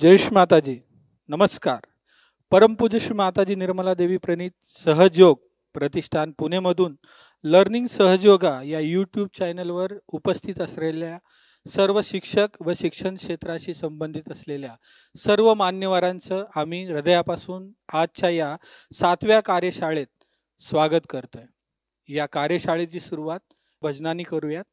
जय श्री माताजी. नमस्कार. परमपूज्य श्री माताजी निर्मला देवी प्रणीत सहजयोग प्रतिष्ठान पुणेमधून लर्निंग सहजयोगा या यूट्यूब चॅनलवर उपस्थित असलेल्या सर्व शिक्षक व शिक्षण क्षेत्राशी संबंधित असलेल्या सर्व मान्यवरांचं आम्ही हृदयापासून आजच्या या 7व्या कार्यशाळेत स्वागत करतोय. या कार्यशाळेची सुरुवात भजनानी करूयात.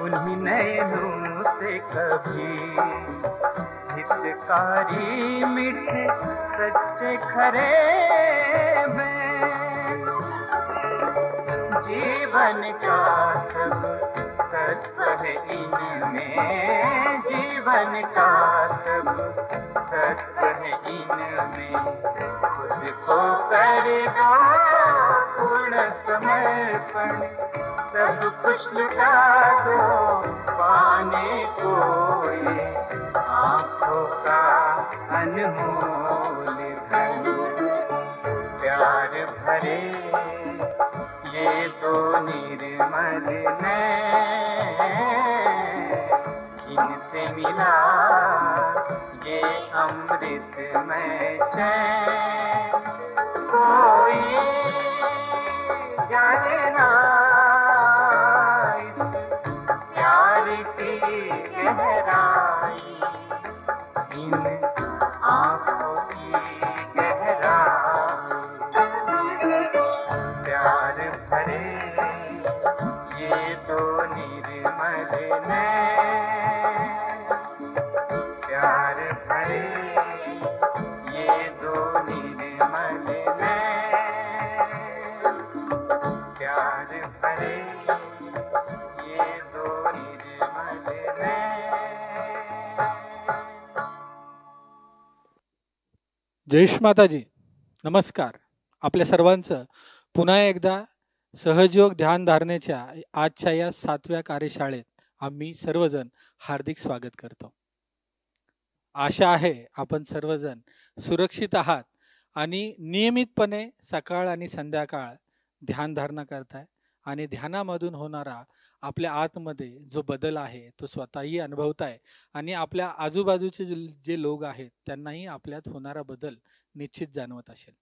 उन्हीं नैनों से कभी हितकारी मीठे सच्चे खरे में जीवन का सब सत्व है इनमें, जीवन का सब सत्व है इनमें। खुद को कर दो पूर्ण समर्पण, सब कुछ लुटा दो पाने को ये आँखों का अनमोल धन। प्यार भरे ये दो निर्मल नैन, इनसे मिला ये अमृतमय चैन। कोई जाने ना इस प्यार की गहराई, इन आँखों की गहराई। प्यार भरे ये दो निर्मल नैन, प्यार भरे ये दो निर्मल नैन, प्यार भरे ये दो निर्मल नैन। जयेश माताजी नमस्कार. आपल्या सर्वांचं पुन्हा एकदा सहजयोग ध्यान धारणेच्या आजच्या या 7व्या कार्यशाळेत आम्ही सर्वजण हार्दिक स्वागत करतो. आशा आहे आपण सर्वजण सुरक्षित आहात आणि नियमितपणे सकाळ आणि संध्याकाळ ध्यान धारणा करताय आणि ध्यानामधून होणारा आपल्या आतमध्ये जो बदल आहे तो स्वतःही अनुभवताय आणि आपल्या आजूबाजूचे जे लोक आहेत त्यांनाही आपल्यात होणारा बदल निश्चित जाणवत असेल.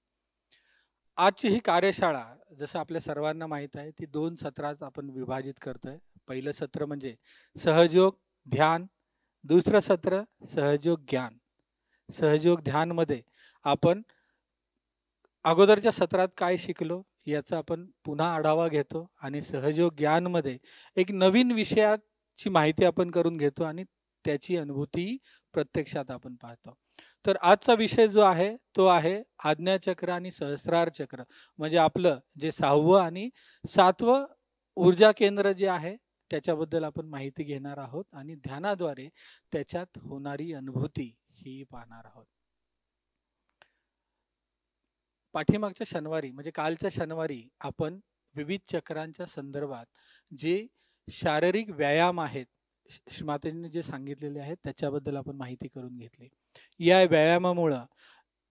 आजची ही कार्यशाळा जसं आपल्या सर्वांना माहित आहे ती 2 सत्रात आपण विभाजित करतोय. पहिलं सत्र म्हणजे सहजयोग ध्यान, दुसरं सत्र सहजयोग ज्ञान. सहजयोग ध्यान मध्ये आपण अगोदरच्या सत्रात काय शिकलो याचा आपण पुन्हा आढावा घेतो आणि सहजयोग ज्ञान मध्ये एक नवीन विषयाची माहिती आपण करून घेतो आणि त्याची अनुभूती प्रत्यक्षात आपण पाहतो. तर आजचा विषय जो आहे तो आहे आज्ञाचक्र आणि सहस्रार चक्र, म्हणजे आपलं जे 6वं आणि 7वं ऊर्जा केंद्र जे आहे त्याच्याबद्दल आपण माहिती घेणार आहोत आणि ध्यानाद्वारे त्याच्यात होणारी अनुभूती ही पाहणार आहोत. पाठीमागच्या शनिवारी म्हणजे कालच्या शनिवारी आपण विविध चक्रांच्या संदर्भात जे शारीरिक व्यायाम आहेत श्रीमाताजींनी जे सांगितलेले आहेत त्याच्याबद्दल आपण माहिती करून घेतली. या व्यायामामुळे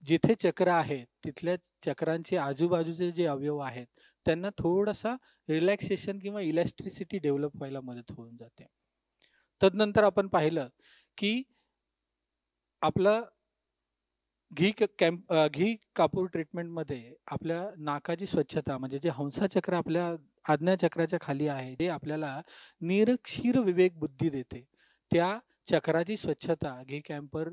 जिथे चक्र आहे तिथल्या चक्रांचे आजूबाजूचे जे अवयव आहेत त्यांना थोडासा रिलॅक्सेशन किंवा इलॅस्ट्रिसिटी डेव्हलप व्हायला मदत होऊन जाते. तदनंतर आपण पाहिलं की आपलं घी कापूर ट्रीटमेंट मध्ये आपल्या नाकाची स्वच्छता म्हणजे जे हंसाचक्र आपल्या आज्ञाचक्राच्या खाली आहे ते आपल्याला निरक्षीर विवेक बुद्धी देते. त्या चक्राची स्वच्छता घी कॅम्पर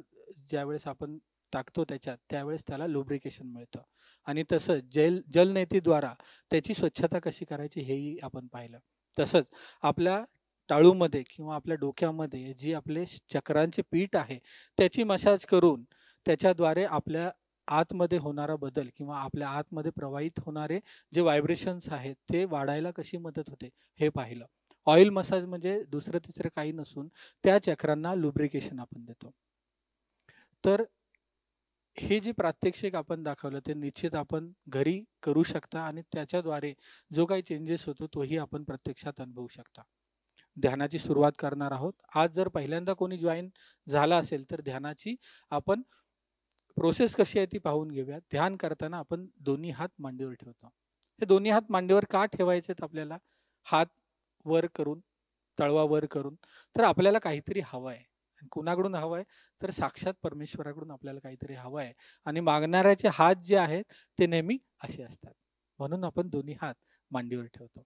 ज्यावेळेस आपण टाकतो त्याच्यात त्यावेळेस त्याला लुब्रिकेशन मिळतं आणि तसंच जलनेतीद्वारा त्याची स्वच्छता कशी करायची हेही आपण पाहिलं. तसंच आपल्या टाळूमध्ये किंवा आपल्या डोक्यामध्ये जी आपले चक्रांचे पीठ आहे त्याची मसाज करून त्याच्याद्वारे आपल्या आतमध्ये होणारा बदल किंवा आपल्या आतमध्ये प्रवाहित होणारे जे व्हायब्रेशन्स आहेत ते वाढायला कशी मदत होते हे पाहिलं. ऑइल मसाज म्हणजे दुसरं तिसरं काही नसून त्या चक्रांना लुब्रिकेशन आपण देतो. तर हे जे प्रात्यक्षिक आपण दाखवलं ते निश्चित आपण घरी करू शकता आणि त्याच्याद्वारे जो काही चेंजेस होतो तोही आपण प्रत्यक्षात अनुभवू शकता. ध्यानाची सुरुवात करणार आहोत. आज जर पहिल्यांदा कोणी जॉईन झाला असेल तर ध्यानाची आपण प्रोसेस कशी आहे ती पाहून घेऊया. ध्यान करताना आपण दोन्ही हात मांडीवर ठेवतो. हे दोन्ही हात मांडीवर का ठेवायचे आपल्याला? हात वर करून तळवा वर करून तर आपल्याला काहीतरी हवं आहे. कुणाकडून हवं आहे तर साक्षात परमेश्वराकडून आपल्याला काहीतरी हवं आहे आणि मागणाऱ्याचे हात जे आहेत ते नेहमी असे असतात. म्हणून आपण दोन्ही हात मांडीवर ठेवतो.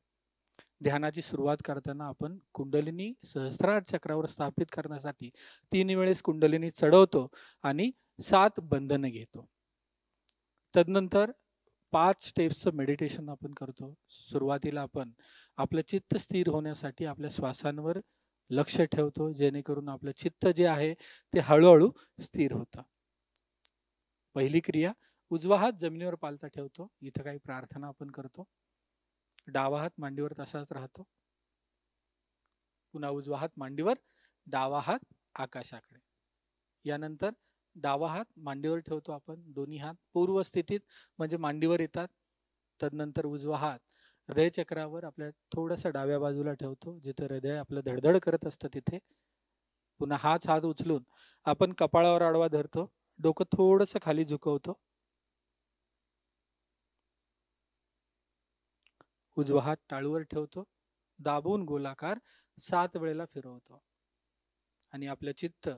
ध्यानाची सुरुवात करताना आपण कुंडलिनी सहस्रार चक्रावर स्थापित करण्यासाठी 3 वेळेस कुंडलिनी चढवतो आणि 7 बंधने घेतो. तदनंतर 5 स्टेप्सचं मेडिटेशन आपण करतो. सुरुवातीला आपण आपलं चित्त स्थिर होण्यासाठी आपल्या श्वासांवर लक्ष ठेवतो, जेणेकरून आपलं चित्त जे आहे ते हळूहळू स्थिर होतं. पहिली क्रिया, उजवा हात जमिनीवर पालथा ठेवतो. इथं काही प्रार्थना आपण करतो. डावा हात मांडीवर तसाच राहतो. पुन्हा उजवा हात मांडीवर, डावा हात आकाशाकडे. यानंतर डावा हात मांडीवर ठेवतो आपण. दोन्ही हात पूर्व स्थितीत म्हणजे मांडीवर येतात. तदनंतर उजवा हात हृदय चक्रावर आपल्या थोडासा डाव्या बाजूला ठेवतो, जिथे हृदय आपलं धडधड करत असतं तिथे. पुन्हा हाच हात उचलून आपण कपाळावर आडवा धरतो. डोकं थोडंसं खाली झुकवतो. उजवा हात टाळूवर ठेवतो. दाबून गोलाकार 7 वेळेला फिरवतो. आणि आपलं चित्त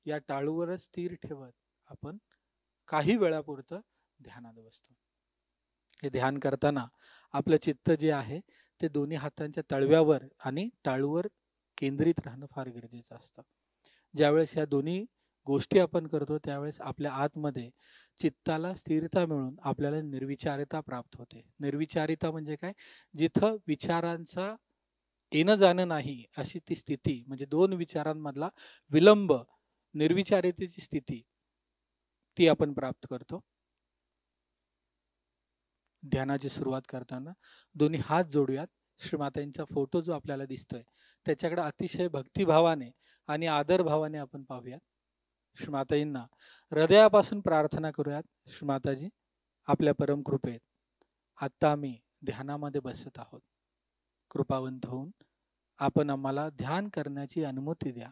या टाळूवरच स्थिर ठेवत आपण काही वेळापुरतं ध्यानात बसतो. हे ध्यान करताना आपलं चित्त जे आहे ते दोन्ही हातांच्या तळव्यावर आणि टाळूवर केंद्रित राहणं फार गरजेचं असतं. ज्यावेळेस ह्या दोन्ही गोष्टी आपण करतो त्यावेळेस आपल्या आतमध्ये चित्ताला स्थिरता मिळून आपल्याला निर्विचारिता प्राप्त होते. निर्विचारिता म्हणजे काय? जिथं विचारांचा येणं जाणं नाही अशी ती स्थिती, म्हणजे दोन विचारांमधला विलंब, निर्विचारितेची स्थिती, ती आपण प्राप्त करतो. ध्यानाची सुरुवात करताना दोन्ही हात जोडूयात. श्रीमातांचा फोटो जो आपल्याला दिसतोय त्याच्याकडे अतिशय भक्तिभावाने आणि आदरभावाने आपण पाहूयात. श्रीमाताईंना हृदयापासून प्रार्थना करूयात. श्रीमाताजी, आपल्या परम कृपेत आता आम्ही ध्यानामध्ये बसत आहोत. कृपावंत होऊन आपण आम्हाला ध्यान करण्याची अनुमती द्या.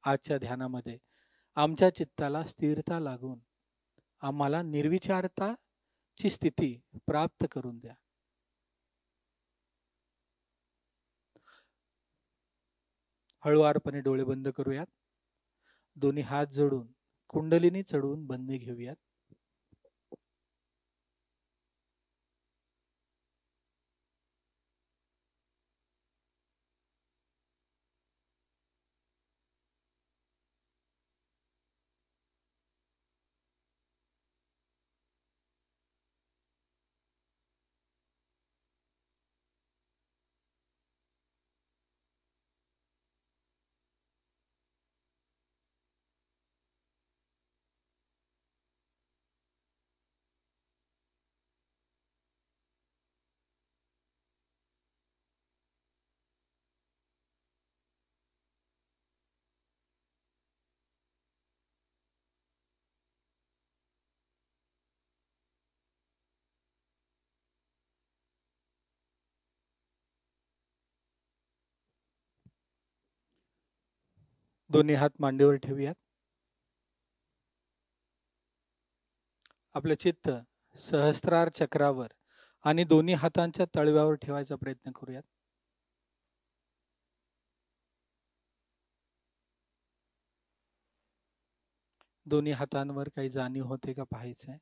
आजच्या ध्यानामध्ये आमच्या चित्ताला स्थिरता लागून आम्हाला निर्विचारताची स्थिती प्राप्त करून द्या. हळुवारपणे डोळे बंद करूयात. दोन्ही हात जोडून कुंडलिनी चढवून बंदी घेऊयात. दोन्ही हात मांडीवर ठेवूयात. आपलं चित्त सहस्त्रार चक्रावर आणि दोन्ही हातांच्या तळव्यावर ठेवायचा प्रयत्न करूयात. दोन्ही हातांवर काही जाणीव होते का पाहायचंय.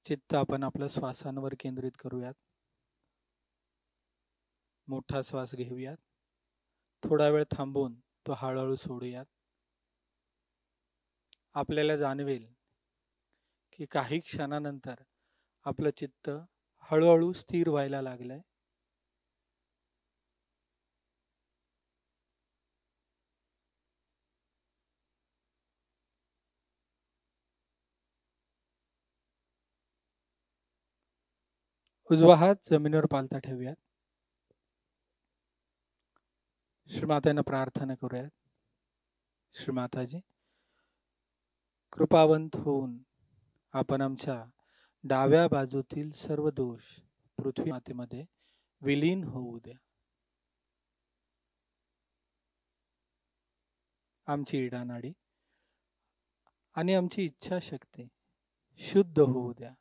चित्त आपण आपल्या श्वासांवर केंद्रित करूयात. मोठा श्वास घेऊयात. थोडा वेळ थांबून तो हळूहळू सोडूयात. आपल्याला जाणवेल की काही क्षणानंतर आपलं चित्त हळूहळू स्थिर व्हायला लागलंय. उजवा हात जमिनीवर पालथा ठेवूयात. श्रीमातांना प्रार्थना करूयात. श्रीमाताजी, कृपावंत होऊन आपण आमच्या डाव्या बाजूतील सर्व दोष पृथ्वी मातेमध्ये विलीन होऊ द्या. आमची इडानाडी आणि आमची इच्छाशक्ती शुद्ध होऊ द्या.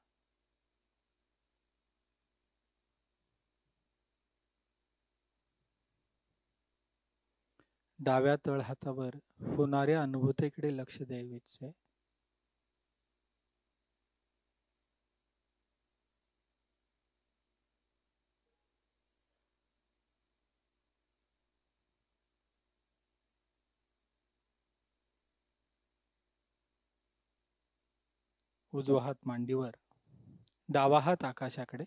डाव्या तळहातावर होणाऱ्या अनुभूतीकडे लक्ष द्यायचे. उजवा हात मांडीवर डावा हात आकाशाकडे.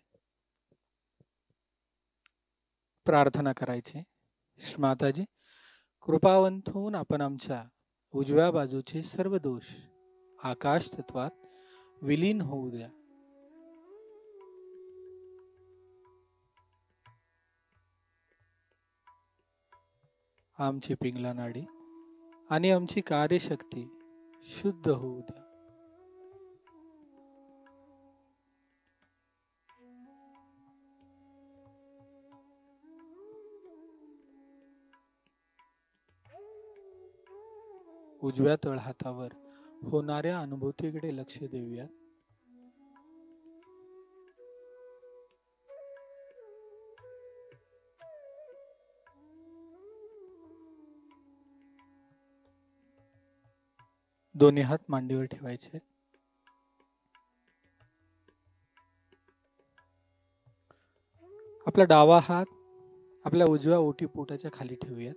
प्रार्थना करायची. माताजी, कृपावंत होऊन आपण आमच्या उजव्या बाजूचे सर्व दोष आकाश तत्वात विलीन होऊ द्या. आमची पिंगला नाडी आणि आमची कार्यशक्ती शुद्ध होऊ द्या. उजव्या तळहातावर होणाऱ्या अनुभूतीकडे लक्ष देऊया. दोन्ही हात मांडीवर ठेवायचे. आपला डावा हात आपल्या उजव्या ओटीपोटाच्या खाली ठेवूयात,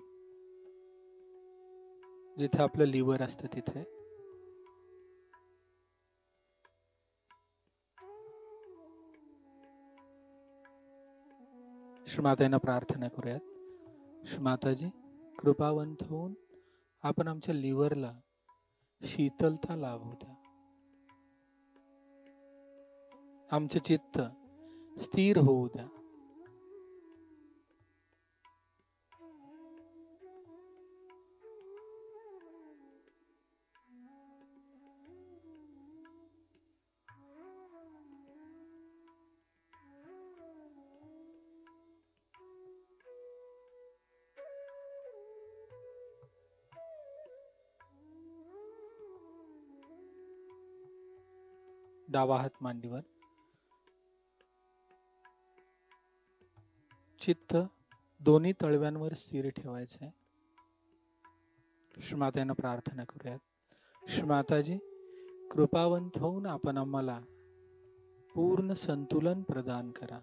जिथे आपलं लिव्हर असतं तिथे. श्रीमातांना प्रार्थना करूयात. श्रीमाताजी, कृपावंत होऊन आपण आमच्या लिव्हरला शीतलता लाभू द्या. आमचे चित्त स्थिर होऊ द्या. डावा हात मांडीवर. चित्त दोन्ही तळव्यांवर स्थिर ठेवायचे. श्रीमातांना प्रार्थना करूयात. श्रीमाताजी, कृपावंत होऊन आपण आम्हाला पूर्ण संतुलन प्रदान करा.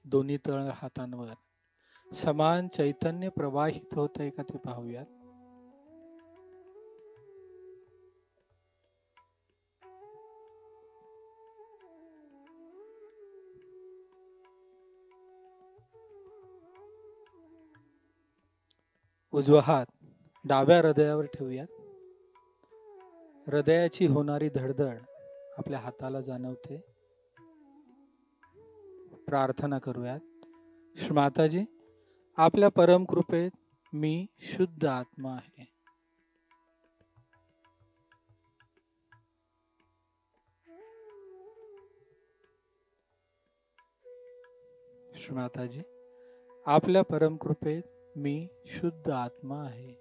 दोन्ही तळ हातांवर समान चैतन्य प्रवाहित होत आहे का ते पाहूयात. उजवा हात डाव्या हृदयावर ठेवूयात. हृदयाची होणारी धडधड आपल्या हाताला जाणवते. प्रार्थना करूयात. श्रीमाताजी, आपल्या परम कृपेत मी शुद्ध आत्मा आहे. श्रीमाताजी, आपल्या परम कृपेत मी शुद्ध आत्मा आहे.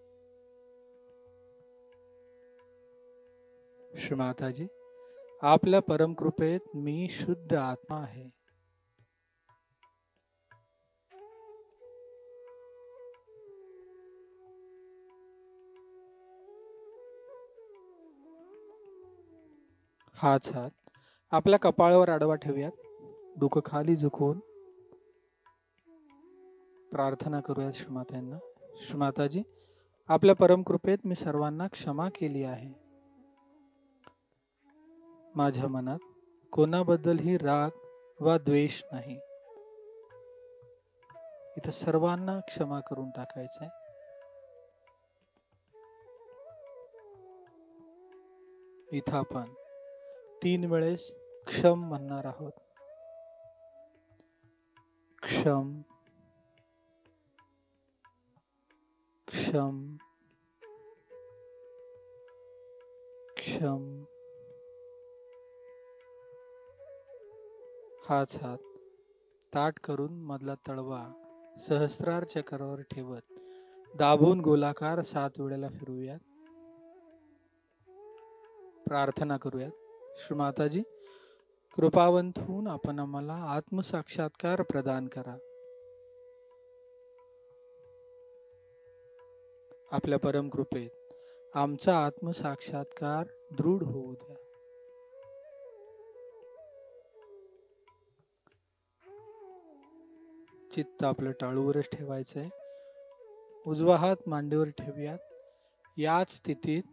श्रीमाताजी, आपल्या परम कृपेत मी शुद्ध आत्मा आहे. हाच हात आपल्या कपाळावर आडवा ठेवूयात. डोकं खाली झुकवून प्रार्थना करूयात श्रीमातांना. श्रीमाताजी, आपल्या परम कृपेत मी सर्वांना क्षमा केली आहे. माझ्या मनात कोणाबद्दलही राग वा द्वेष नाही. इथं सर्वांना क्षमा करून टाकायचंय. इथं आपण 3 वेळेस क्षम म्हणणार आहोत. क्षम, क्षम, क्षम. हाच हात ताठ करून मधला तळवा सहस्रार चक्रावर ठेवत दाबून गोलाकार 7 वेळेला फिरवूयात. प्रार्थना करूयात. श्रीमाताजी, कृपावंत होऊन आपण आम्हाला आत्मसाक्षात्कार प्रदान करा. आपल्या परम कृपेत आमचा आत्मसाक्षात्कार दृढ होऊ द्या. चित्त आपलं टाळूवरच ठेवायचंय. उजवा हात मांडीवर ठेवूयात. याच स्थितीत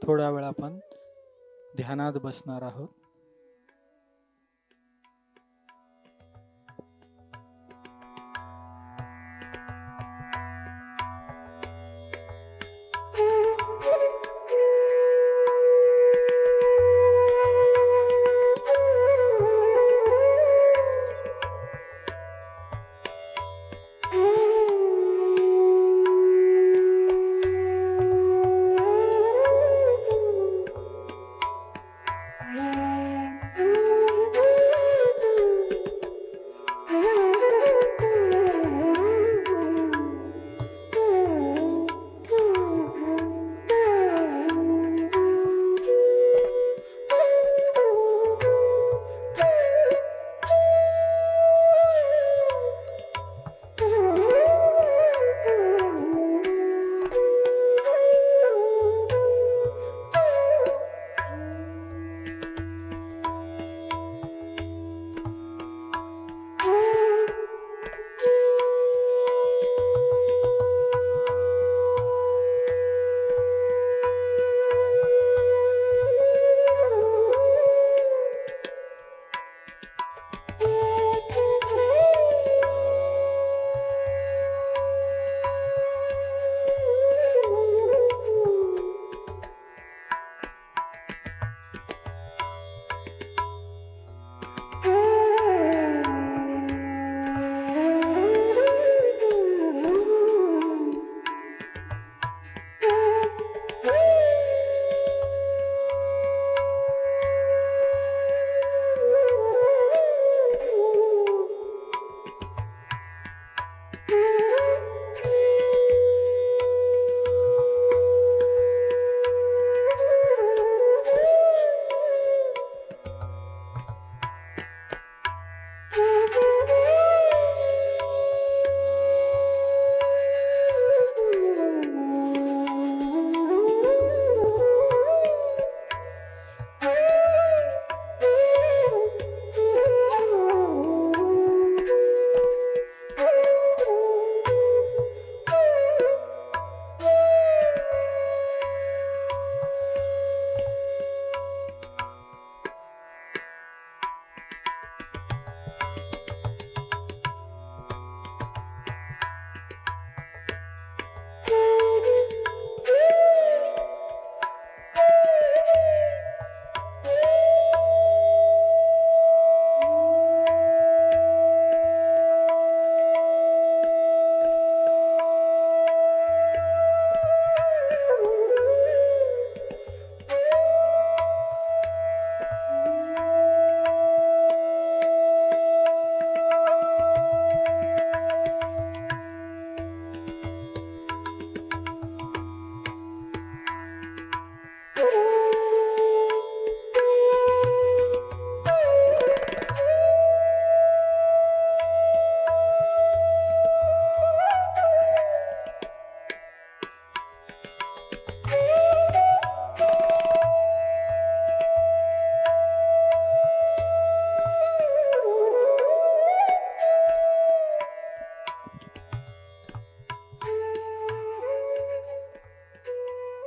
थोडा वेळ आपण ध्यानात बसणार आहोत.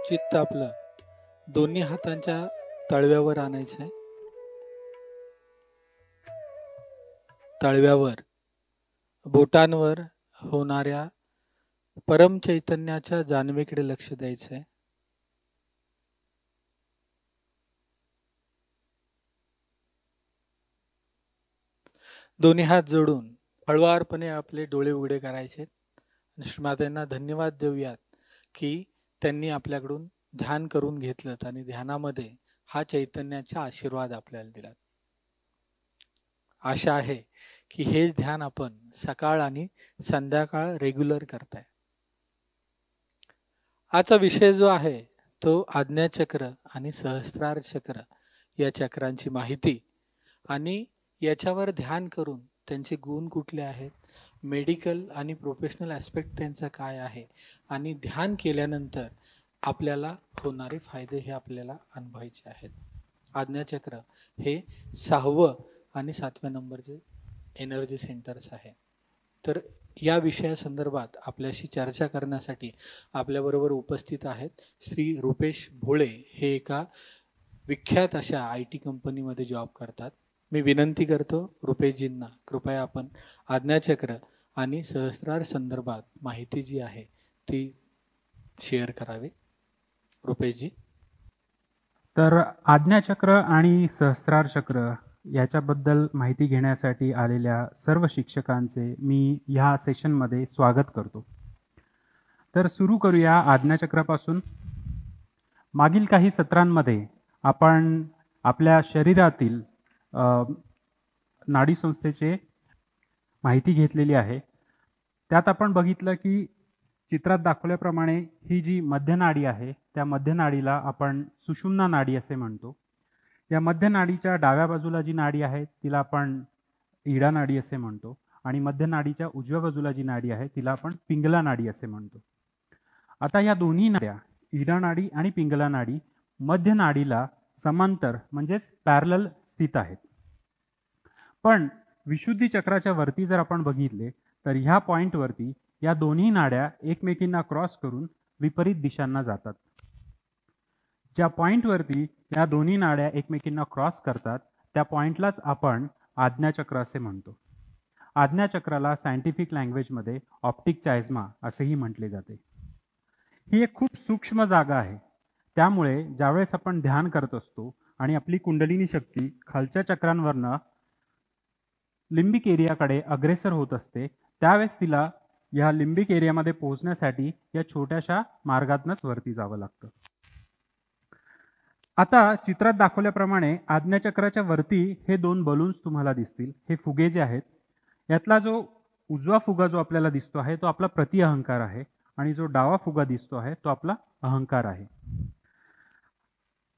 चित्त आपलं दोन्ही हातांच्या तळव्यावर आणायचंय. तळव्यावर बोटांवर होणाऱ्या परम चैतन्याच्या जाणीवेकडे लक्ष द्यायचंय. दोन्ही हात जोडून हळुवारपणे आपले डोळे उघडे करायचे. श्रीमातांना धन्यवाद देऊयात की त्यांनी आपल्याकडून ध्यान करून घेतलं आणि ध्यानामध्ये हा चैतन्याचा आशीर्वाद आपल्याला दिला. आशा आहे की हेच ध्यान आपण सकाळ आणि संध्याकाळ रेग्युलर करताय. आजचा विषय जो आहे तो आज्ञाचक्र आणि सहस्त्रार चक्र या चक्रांची माहिती आणि याच्यावर ध्यान करून त्यांचे गुण कुठले आहेत, मेडिकल आणि प्रोफेशनल ॲस्पेक्ट त्यांचा काय आहे आणि ध्यान केल्यानंतर आपल्याला होणारे फायदे हे आपल्याला अनुभवायचे आहेत. आज्ञाचक्र हे 6वं आणि 7व्या नंबरचे एनर्जी सेंटर्स आहे. तर या विषयासंदर्भात आपल्याशी चर्चा करण्यासाठी आपल्याबरोबर उपस्थित आहेत श्री रुपेश भोळे. हे एका विख्यात अशा IT कंपनीमध्ये जॉब करतात. मी विनंती करतो रुपेशजींना कृपया आपण आज्ञाचक्र आणि सहस्रार संदर्भात माहिती जी आहे ती शेअर करावी. रुपेशजी. तर आज्ञाचक्र आणि सहस्रार चक्र याच्याबद्दल माहिती घेण्यासाठी आलेल्या सर्व शिक्षकांचे मी ह्या सेशनमध्ये स्वागत करतो. तर सुरू करूया आज्ञाचक्रापासून. मागील काही सत्रांमध्ये आपण आपल्या शरीरातील नाडी संस्थेचे माहिती घेतलेली आहे. त्यात आपण बघितलं की चित्रात दाखवल्याप्रमाणे ही जी मध्यनाडी आहे त्या मध्यनाडीला आपण सुषुम्ना नाडी असे म्हणतो. या मध्यनाडीच्या डाव्या बाजूला जी नाडी आहे तिला आपण इडा नाडी असे म्हणतो आणि मध्यनाडीच्या उजव्या बाजूला जी नाडी आहे तिला आपण पिंगला नाडी असे म्हणतो. आता या दोन्ही नाड्या इडा नाडी आणि पिंगला नाडी मध्य नाडीला समांतर म्हणजेच पॅरलल स्थित आहेत. पण विशुद्धी चक्राच्या वरती जर आपण बघितले तर ह्या पॉइंटवरती या दोन्ही नाड्या एकमेकींना क्रॉस करून विपरीत दिशांना जातात. ज्या पॉइंटवरती या दोन्ही नाड्या एकमेकींना क्रॉस करतात त्या पॉइंटलाच आपण आज्ञाचक्र असे म्हणतो. आज्ञाचक्राला सायंटिफिक लँग्वेजमध्ये ऑप्टिक चायझ्मा असेही म्हटले जाते. ही एक खूप सूक्ष्म जागा आहे. त्यामुळे ज्यावेळेस आपण ध्यान करत असतो आणि आपली कुंडलिनी शक्ती खालच्या चक्रांवरनं लिंबिक एरियाकडे अग्रेसर होत असते त्यावेळेस तिला या लिंबिक एरियामध्ये पोहोचण्यासाठी या छोट्याशा मार्गातनंच वरती जावं लागतं. आता चित्रात दाखवल्याप्रमाणे आज्ञाचक्राच्या वरती हे दोन बलून्स तुम्हाला दिसतील. हे फुगे जे आहेत यातला जो उजवा फुगा जो आपल्याला दिसतो आहे तो आपला प्रति अहंकार आहे आणि जो डावा फुगा दिसतो आहे तो आपला अहंकार आहे.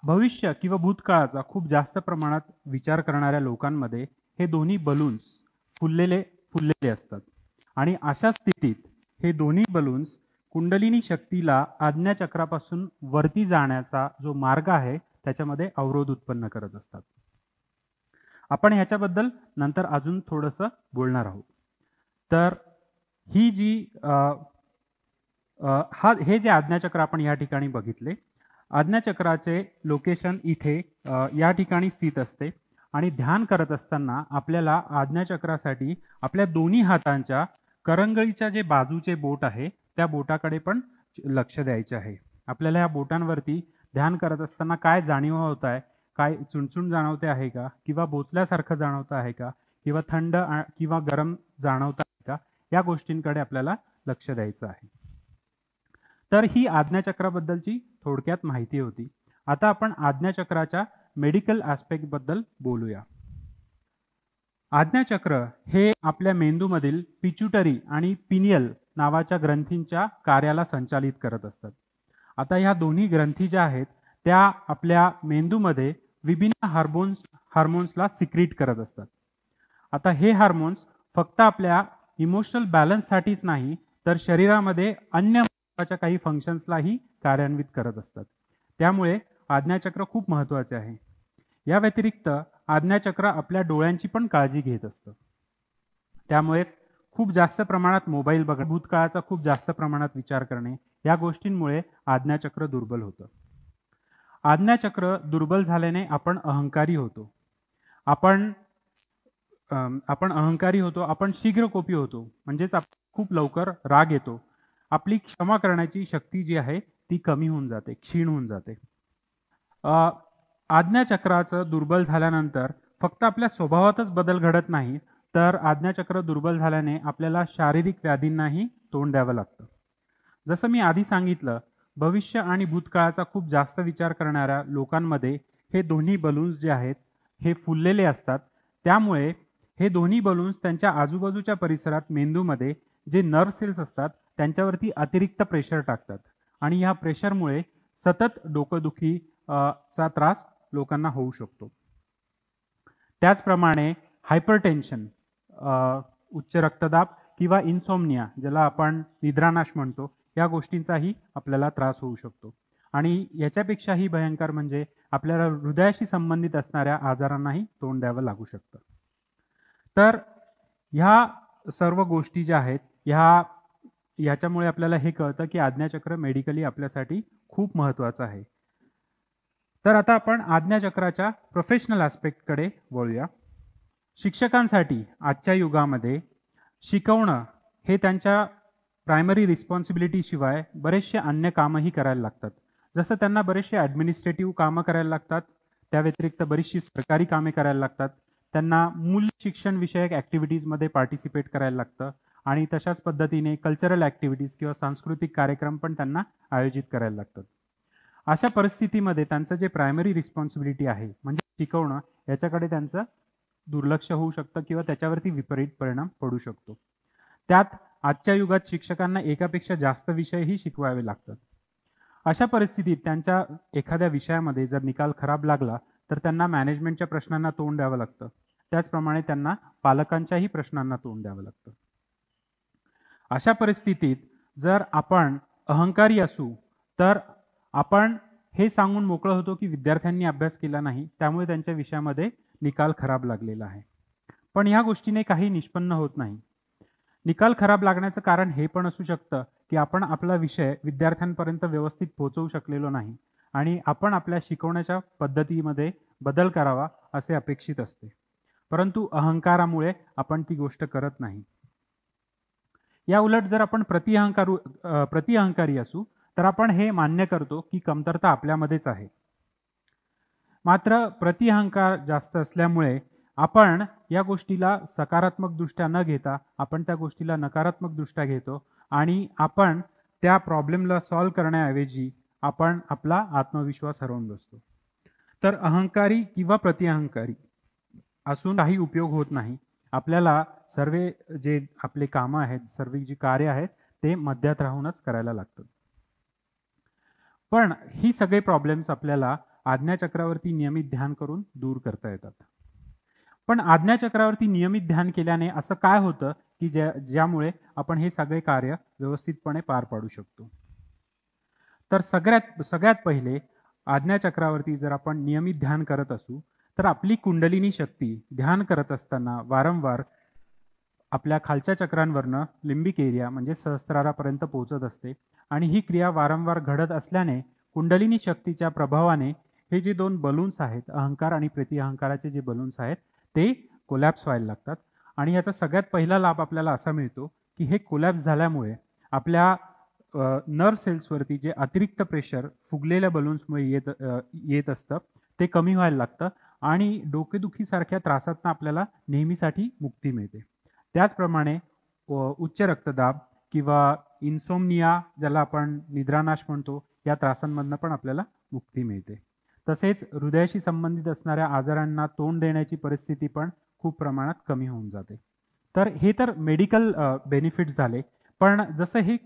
भविष्य किंवा भूतकाळाचा खूप जास्त प्रमाणात विचार करणाऱ्या लोकांमध्ये हे दोन्ही बलून्स फुललेले असतात आणि अशा स्थितीत हे दोन्ही बलून्स कुंडलिनी शक्तीला आज्ञाचक्रापासून वरती जाण्याचा जो मार्ग आहे त्याच्यामध्ये अवरोध उत्पन्न करत असतात. आपण ह्याच्याबद्दल नंतर अजून थोडंसं बोलणार आहोत. तर ही जी हे जे आज्ञाचक्र आपण या ठिकाणी बघितले, आज्ञाचक्राचे लोकेशन इथे या ठिकाणी स्थित असते आणि ध्यान करत असताना आपल्याला आज्ञाचक्रासाठी आपल्या दोन्ही हातांच्या करंगळीच्या जे बाजूचे बोट आहे त्या बोटाकडे पण लक्ष द्यायचे आहे. आपल्याला या बोटांवरती ध्यान करत असताना काय जाणीव होत आहे, काय चुणचुण जाणवते आहे का, किंवा बोचल्यासारखं जाणवत आहे का, किंवा थंड किंवा गरम जाणवत आहे का, या गोष्टींकडे आपल्याला लक्ष द्यायचं आहे. तर ही आज्ञाचक्राबद्दलची थोडक्यात माहिती होती. आता आपण आज्ञाचक्राच्या मेडिकल ॲस्पेक्ट बद्दल बोलूया. आज्ञाचक्र हे आपल्या मेंदूमधील पिच्युटरी आणि पिनियल नावाच्या ग्रंथींच्या कार्याला संचालित करत असतात. आता ह्या दोन्ही ग्रंथी ज्या आहेत त्या आपल्या मेंदूमध्ये विभिन्न हार्मोन्सला सिक्रीट करत असतात. आता हे हार्मोन्स फक्त आपल्या इमोशनल बॅलन्ससाठीच नाही तर शरीरामध्ये अन्य महत्त्वाच्या काही फंक्शन्सलाही कार्यान्वित करत असतात. त्यामुळे आज्ञाचक्र खूप महत्त्वाचे आहे. या व्यतिरिक्त आज्ञाचक्र आपल्या डोळ्यांची पण काळजी घेत असतं. त्यामुळेच खूप जास्त प्रमाणात मोबाईल बघणे, भूतकाळाचा खूप जास्त प्रमाणात विचार करणे या गोष्टींमुळे आज्ञाचक्र दुर्बल होतं. आज्ञाचक्र दुर्बल झाल्याने आपण अहंकारी होतो. आपण अहंकारी होतो, आपण शीघ्रकोपी होतो, म्हणजेच खूप लवकर राग येतो. आपली क्षमा करण्याची शक्ती जी आहे ती कमी होऊन जाते, क्षीण होऊन जाते. आज्ञाचक्राचं दुर्बल झाल्यानंतर फक्त आपल्या स्वभावातच बदल घडत नाही तर आज्ञाचक्र दुर्बल झाल्याने आपल्याला शारीरिक व्याधींनाही तोंड द्यावं लागतं. जसं मी आधी सांगितलं, भविष्य आणि भूतकाळाचा खूप जास्त विचार करणाऱ्या लोकांमध्ये हे दोन्ही बलून्स जे आहेत हे फुललेले असतात. त्यामुळे हे दोन्ही बलून्स त्यांच्या आजूबाजूच्या परिसरात मेंदूमध्ये जे नर्व सेल्स असतात त्यांच्यावरती अतिरिक्त प्रेशर टाकतात आणि ह्या प्रेशरमुळे सतत डोकंदुखी चा त्रास लोकांना होऊ शकतो. त्याचप्रमाणे हायपरटेन्शन, उच्च रक्तदाब किंवा इन्सोमनिया ज्याला आपण निद्रानाश म्हणतो या गोष्टींचाही आपल्याला त्रास होऊ शकतो. आणि याच्यापेक्षाही भयंकर म्हणजे आपल्याला हृदयाशी संबंधित असणाऱ्या आजारांनाही तोंड द्यावं लागू शकतं. तर ह्या सर्व गोष्टी ज्या आहेत याच्यामुळे आपल्याला हे कळतं की आज्ञाचक्र मेडिकली आपल्यासाठी खूप महत्त्वाचं आहे. तर आता आपण आज्ञाचक्राच्या प्रोफेशनल ॲस्पेक्टकडे वळूया. शिक्षकांसाठी आजच्या युगामध्ये शिकवणं हे त्यांच्या प्रायमरी रिस्पॉन्सिबिलिटीशिवाय बरेचसे अन्य कामंही करायला लागतात. जसं त्यांना बरेचसे ॲडमिनिस्ट्रेटिव्ह कामं करायला लागतात, त्या व्यतिरिक्त बरीचशी सरकारी कामे करायला लागतात. त्यांना मूल शिक्षण विषयक ॲक्टिव्हिटीजमध्ये पार्टिसिपेट करायला लागतं आणि तशाच पद्धतीने कल्चरल ॲक्टिव्हिटीज किंवा सांस्कृतिक कार्यक्रम पण त्यांना आयोजित करायला लागतात. अशा परिस्थितीमध्ये त्यांचं जे प्रायमरी रिस्पॉन्सिबिलिटी आहे म्हणजे शिकवणं, याच्याकडे त्यांचं दुर्लक्ष होऊ शकतं किंवा त्याच्यावरती विपरीत परिणाम पडू शकतो. त्यात आजच्या युगात शिक्षकांना एकापेक्षा जास्त विषयही शिकवावे लागतात. अशा परिस्थितीत त्यांच्या एखाद्या विषयामध्ये जर निकाल खराब लागला तर त्यांना मॅनेजमेंटच्या प्रश्नांना तोंड द्यावं लागतं. त्याचप्रमाणे त्यांना पालकांच्याही प्रश्नांना तोंड द्यावं लागतं. अशा परिस्थितीत जर आपण अहंकारी असू तर आपण हे सांगून मोकळं होतो की विद्यार्थ्यांनी अभ्यास केला नाही, त्यामुळे त्यांच्या विषयामध्ये निकाल खराब लागलेला आहे. पण ह्या गोष्टीने काही निष्पन्न होत नाही. निकाल खराब लागण्याचं कारण हे पण असू शकतं की आपण आपला विषय विद्यार्थ्यांपर्यंत व्यवस्थित पोहोचवू शकलेलो नाही आणि आपण आपल्या शिकवण्याच्या पद्धतीमध्ये बदल करावा असे अपेक्षित असते. परंतु अहंकारामुळे आपण ती गोष्ट करत नाही. या उलट जर आपण प्रतिअहंकारी असू तर आपण हे मान्य करतो की कमतरता आपल्यामध्येच आहे. मात्र प्रतिअहंकार जास्त असल्यामुळे आपण या गोष्टीला सकारात्मकदृष्ट्या न घेता आपण त्या गोष्टीला नकारात्मकदृष्ट्या घेतो आणि आपण त्या प्रॉब्लेमला सॉल्व्ह करण्याऐवजी आपण आपला आत्मविश्वास हरवून बसतो. तर अहंकारी किंवा प्रतिअहंकारी असून काही उपयोग होत नाही. आपल्याला सर्व जे आपले कामं आहेत, सर्व जी कार्य आहेत ते मध्यात राहूनच करायला लागतात. पण ही सगळे प्रॉब्लेम्स आपल्याला आज्ञाचक्रावरती नियमित ध्यान करून दूर करता येतात. पण आज्ञाचक्रावरती नियमित ध्यान केल्याने असं काय होतं की ज्यामुळे आपण हे सगळे कार्य व्यवस्थितपणे पार पाडू शकतो. तर सगळ्यात पहिले आज्ञाचक्रावरती जर आपण नियमित ध्यान करत असू तर आपली कुंडलिनी शक्ती ध्यान करत असताना वारंवार आपल्या खालच्या चक्रांवरनं लिंबिक एरिया म्हणजे सहस्त्रारापर्यंत पोहोचत असते आणि ही क्रिया वारंवार घडत असल्याने कुंडलिनी शक्तीच्या प्रभावाने हे जे दोन बलून्स आहेत, अहंकार आणि प्रतिअहंकाराचे जे बलून्स आहेत ते कोलॅप्स व्हायला लागतात. आणि याचा सगळ्यात पहिला लाभ आपल्याला असा मिळतो की हे कोलॅप्स झाल्यामुळे आपल्या नर्व सेल्सवरती जे अतिरिक्त प्रेशर फुगलेल्या बलून्समुळे येत असतं ते कमी व्हायला लागतं आणि डोकेदुखीसारख्या त्रासातून आपल्याला नेहमीसाठी मुक्ती मिळते. त्याचप्रमाणे उच्च रक्तदाब किंवा इन्सोमनिया ज्याला आपण निद्रानाश म्हणतो या त्रासांमधनं पण आपल्याला मुक्ती मिळते. तसेच हृदयाशी संबंधित असणाऱ्या आजारांना तोंड देण्याची परिस्थिती पण खूप प्रमाणात कमी होऊन जाते. तर हे तर मेडिकल बेनिफिट्स झाले. पण जसं हे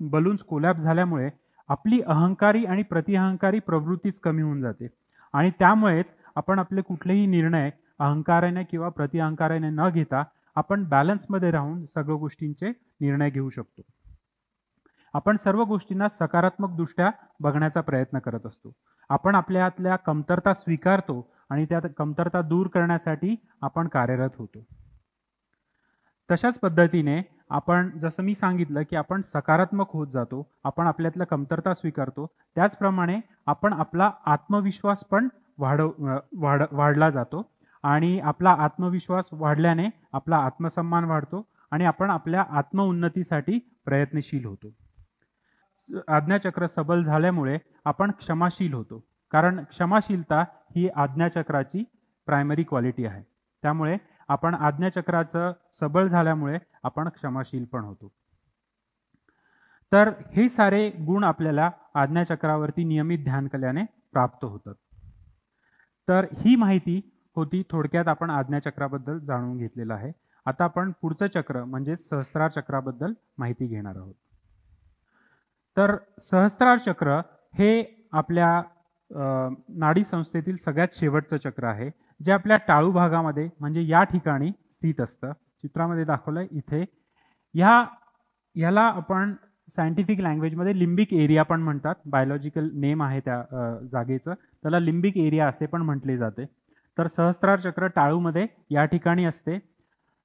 बलून्स कोलॅप्स झाल्यामुळे आपली अहंकारी आणि प्रतिअहंकारी प्रवृत्तीच कमी होऊन जाते आणि त्यामुळेच आपण आपले कुठलेही निर्णय अहंकाराने किंवा प्रतिअहंकाराने न घेता आपण बॅलन्समध्ये राहून सर्व गोष्टींचे निर्णय घेऊ शकतो. आपण सर्व गोष्टींना सकारात्मकदृष्ट्या बघण्याचा प्रयत्न करत असतो. आपण आपल्यातल्या कमतरता स्वीकारतो आणि त्या कमतरता दूर करण्यासाठी आपण कार्यरत होतो. तशाच पद्धतीने आपण जसं मी सांगितलं की आपण सकारात्मक होत जातो, आपण आपल्यातल्या कमतरता स्वीकारतो, त्याचप्रमाणे आपण आपला आत्मविश्वास पण वाढला जातो आणि आपला आत्मविश्वास वाढल्याने आपला आत्मसन्मान वाढतो आणि आपण आपल्या आत्मउन्नतीसाठी प्रयत्नशील होतो. आज्ञाचक्र सबल झाल्यामुळे आपण क्षमाशील होतो, कारण क्षमाशीलता ही आज्ञाचक्राची प्रायमरी क्वालिटी आहे. त्यामुळे आपण आज्ञाचक्राचं सबळ झाल्यामुळे आपण क्षमाशील पण होतो. तर हे सारे गुण आपल्याला आज्ञाचक्रावरती नियमित ध्यान केल्याने प्राप्त होतात. तर ही माहिती होती थोडक्यात आपण आज्ञाचक्राबद्दल जाणून घेतलेलं आहे. आता आपण पुढचं चक्र म्हणजे सहस्त्रार चक्राबद्दल माहिती घेणार आहोत. तर सहस्त्रार चक्र हे आपल्या नाडी संस्थेतील सगळ्यात शेवटचं चक्र आहे, जे आपल्या टाळू भागामध्ये म्हणजे या ठिकाणी स्थित असतं. चित्रामध्ये दाखवलंय इथे. ह्याला आपण सायंटिफिक लँग्वेजमध्ये लिंबिक एरिया पण म्हणतात. बायोलॉजिकल नेम आहे त्या जागेचं, त्याला लिंबिक एरिया असे पण म्हटले जाते. तर सहस्त्रार चक्र टाळूमध्ये या ठिकाणी असते.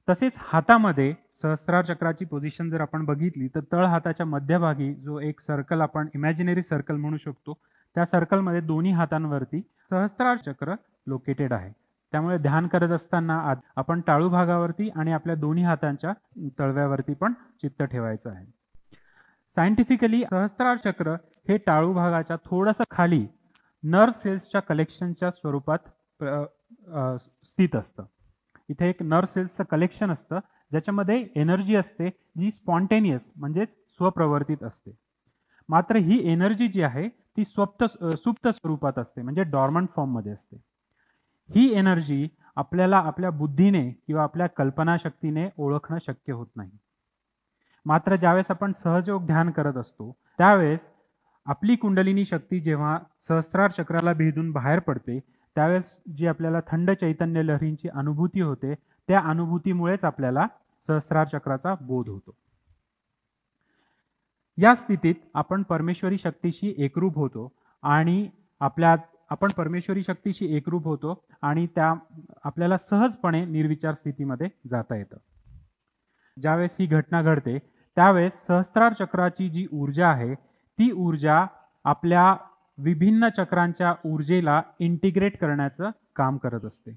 तसेच हातामध्ये सहस्त्रार चक्राची पोझिशन जर आपण बघितली तर तळ हाताच्या मध्यभागी जो एक सर्कल आपण इमॅजिनरी सर्कल म्हणू शकतो त्या सर्कलमध्ये दोन्ही हातांवरती सहस्त्रार चक्र लोकेटेड आहे. त्यामुळे ध्यान करत असताना आपण टाळू भागावरती आणि आपल्या दोन्ही हातांच्या तळव्यावरती पण चित्त ठेवायचं आहे. सायंटिफिकली सहस्त्रार चक्र हे टाळू भागाच्या थोडंसं खाली नर्व सेल्सच्या कलेक्शनच्या स्वरूपात स्थित असतं. इथे एक नर्व सेल्सचं कलेक्शन असतं ज्याच्यामध्ये एनर्जी असते जी स्पॉन्टेनियस म्हणजेच स्वप्रवर्तित असते. मात्र ही एनर्जी जी आहे ती सुप्त स्वरूपात असते, म्हणजे डॉर्मंट फॉर्ममध्ये असते. ही एनर्जी आपल्याला आपल्या बुद्धीने किंवा आपल्या कल्पनाशक्तीने ओळखणं शक्य होत नाही. मात्र ज्यावेळेस आपण सहजयोग ध्यान करत असतो त्यावेळेस आपली कुंडलिनी शक्ती जेव्हा सहस्त्रार चक्राला भेदून बाहेर पडते त्यावेळेस जी आपल्याला थंड चैतन्य लहरींची अनुभूती होते त्या अनुभूतीमुळेच आपल्याला सहस्त्रार चक्राचा बोध होतो. या स्थितीत आपण परमेश्वरी शक्तीशी एकरूप होतो आणि आपण परमेश्वरी शक्तीशी एकरूप होतो आणि त्या आपल्याला सहजपणे निर्विचार स्थितीमध्ये जाता येतं. ज्यावेळेस ही घटना घडते त्यावेळेस सहस्त्रार चक्राची जी ऊर्जा आहे ती ऊर्जा आपल्या विभिन्न चक्रांच्या ऊर्जेला इंटिग्रेट करण्याचं काम करत असते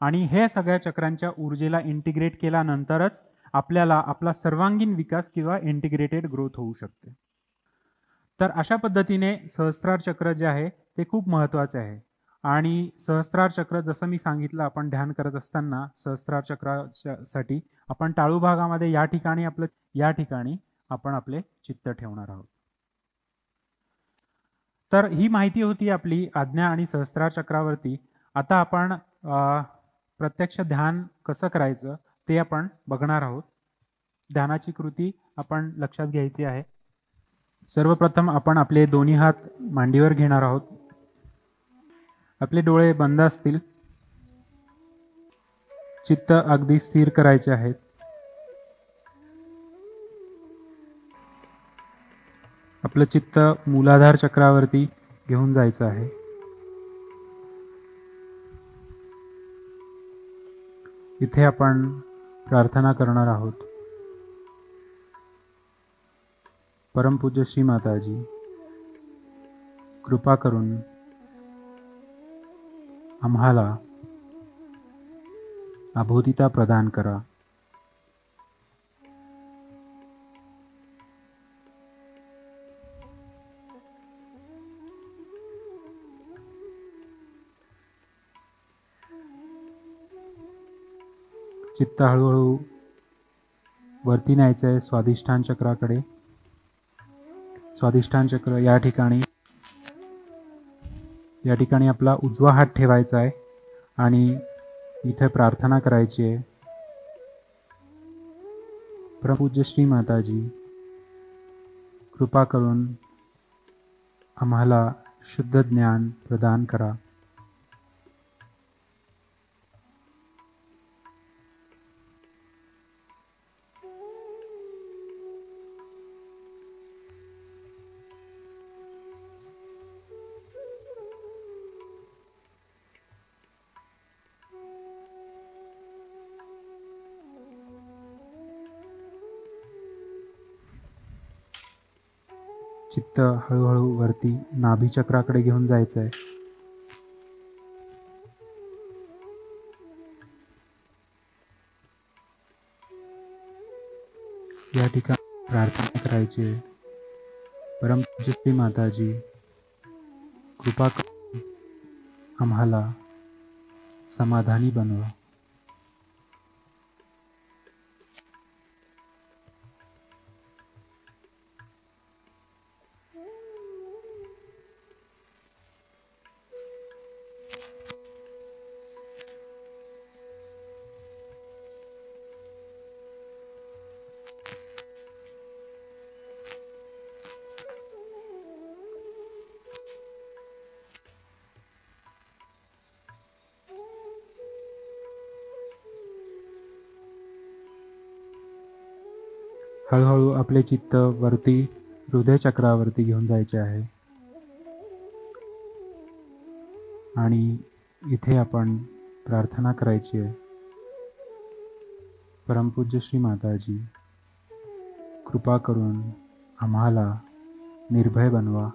आणि हे सगळ्या चक्रांच्या ऊर्जेला इंटिग्रेट केल्यानंतरच आपल्याला आपला सर्वांगीण विकास किंवा इंटिग्रेटेड ग्रोथ होऊ शकते. तर अशा पद्धतीने सहस्त्रार चक्र जे आहे ते खूप महत्त्वाचे आहे आणि सहस्त्रार चक्र जसं मी सांगितलं आपण ध्यान करत असताना सहस्त्रार चक्रासाठी आपण टाळू भागामध्ये या ठिकाणी आपण आपले चित्त ठेवणार आहोत. तर ही माहिती होती आपली आज्ञा आणि सहस्त्रार चक्रावरती. आता आपण प्रत्यक्ष ध्यान कसं करायचं ते आपण बघणार आहोत. ध्यानाची कृती आपण लक्षात घ्यायची आहे. सर्वप्रथम आपण आपले दोन्ही हात मांडीवर घेणार आहोत. आपले डोळे बंद असतील. चित्त अगदी स्थिर करायचे आहेत. आपलं चित्त मूलाधार चक्रावरती घेऊन जायचं आहे. इथे आपण प्रार्थना करणार आहोत. परमपूज्य श्री माताजी, कृपा करून आम्हाला अबोधिता प्रदान करा. चित्त हळूहळू वरती न्यायचं आहे स्वाधिष्ठान चक्राकडे. स्वाधिष्ठान चक्र या ठिकाणी आपला उजवा हात ठेवायचा आहे आणि इथे प्रार्थना करायची आहे. प्रपूज्य श्री माताजी, कृपा करून आम्हाला शुद्ध ज्ञान प्रदान करा. चित्त हळूहळू वरती नाभी चक्राकडे घेऊन जायचं आहे. या ठिकाणी प्रार्थना करायची आहे. परमपूज्य श्री माताजी, कृपा करून आम्हाला समाधानी बनवा. हळूहळू आपले चित्त वरती हृदय चक्रावरती घेऊन जायचे आहे आणि इथे आपण प्रार्थना करायची आहे. परमपूज्य श्री माताजी, कृपा करून आम्हाला निर्भय बनवा.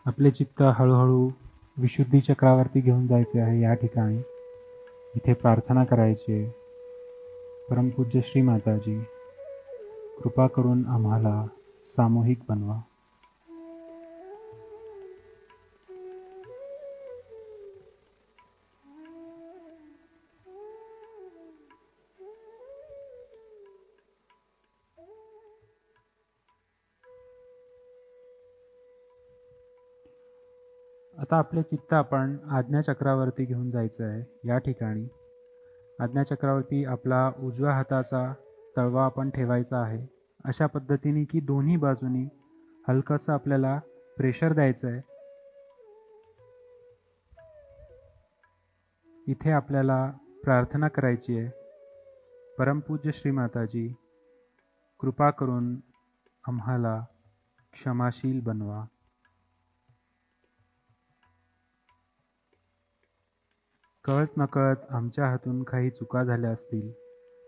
आपले चित्त हळूहळू विशुद्धी चक्रावरती घेऊन जायचे आहे. या ठिकाणी इथे प्रार्थना करायची आहे. परमपूज्य श्री माताजी, कृपा करून आम्हाला सामूहिक बनवा. आता आपले चित्त आपण आज्ञाचक्रावरती घेऊन जायचं आहे. या ठिकाणी आज्ञाचक्रावरती आपला उजव्या हाताचा तळवा आपण ठेवायचा आहे, अशा पद्धतीने की दोन्ही बाजूनी हलकंसं आपल्याला प्रेशर द्यायचं आहे. इथे आपल्याला प्रार्थना करायची आहे. परमपूज्य श्री माताजी, कृपा करून आम्हाला क्षमाशील बनवा. कळत नकळत आमच्या हातून काही चुका झाल्या असतील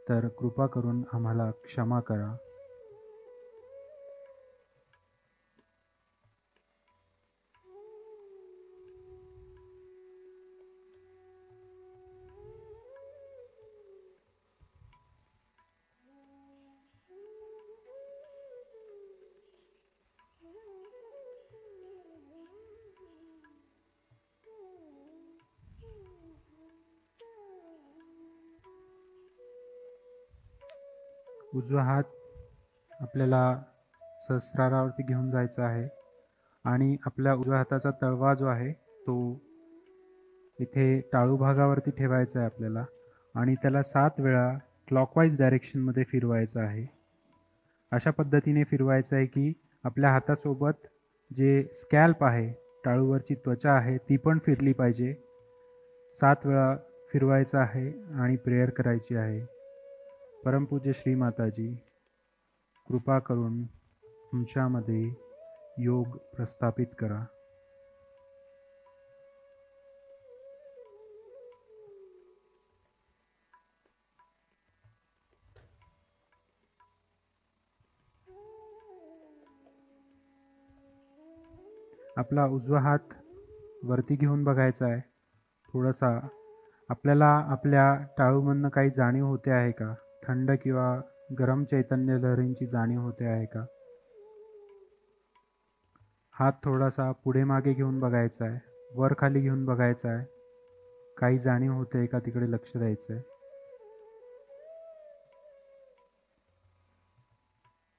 तर कृपा करून आम्हाला क्षमा करा. उजवा हात आपल्याला सहस्रारावरती घेऊन जायचा आहे आणि आपल्या उजव्या हाताचा तळवा जो आहे तो इथे टाळू भागावरती ठेवायचा आहे आपल्याला आणि त्याला 7 वेळा क्लॉकवाईज डायरेक्शनमध्ये फिरवायचं आहे. अशा पद्धतीने फिरवायचं आहे की आपल्या हातासोबत जे स्कॅल्प आहे, टाळूवरची त्वचा आहे, ती पण फिरली पाहिजे. 7 वेळा फिरवायचं आहे आणि प्रेयर करायची आहे. परमपूज्य श्री माताजी, कृपा करून तुमच्यामध्ये योग प्रस्थापित करा. आपला उजवा हात वरती घेऊन बघायचा आहे. थोडासा आपल्याला आपल्या टाळूमधनं काही जाणीव होते आहे का? थंड किंवा गरम चैतन्य लहरींची जाणीव होते आहे का? हात थोडासा पुढे मागे घेऊन बघायचा आहे, वर खाली घेऊन बघायचा आहे. काही जाणीव होते आहे का तिकडे लक्ष द्यायचं आहे.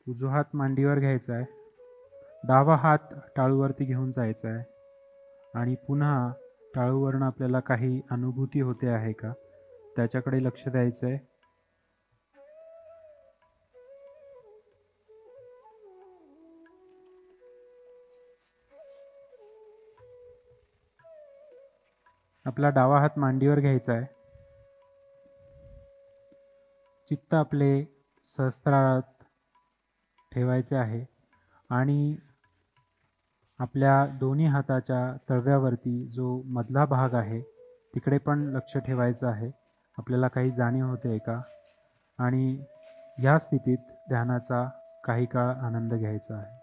उजवा हात मांडीवर घ्यायचा आहे. डावा हात टाळूवरती घेऊन जायचा आहे आणि पुन्हा टाळूवरनं आपल्याला काही अनुभूती होते आहे का त्याच्याकडे लक्ष द्यायचं आहे. आपला डावा हात मांडीवर घ्यायचा आहे. चित्त आपले सहस्त्रारात ठेवायचे आहे आणि आपल्या दोन्ही हाताच्या तळव्यावरती जो मधला भाग आहे तिकडे पण लक्ष ठेवायचं आहे. आपल्याला काही जाणीव होते आहे का? आणि या स्थितीत ध्यानाचा काही काळ आनंद घ्यायचा आहे.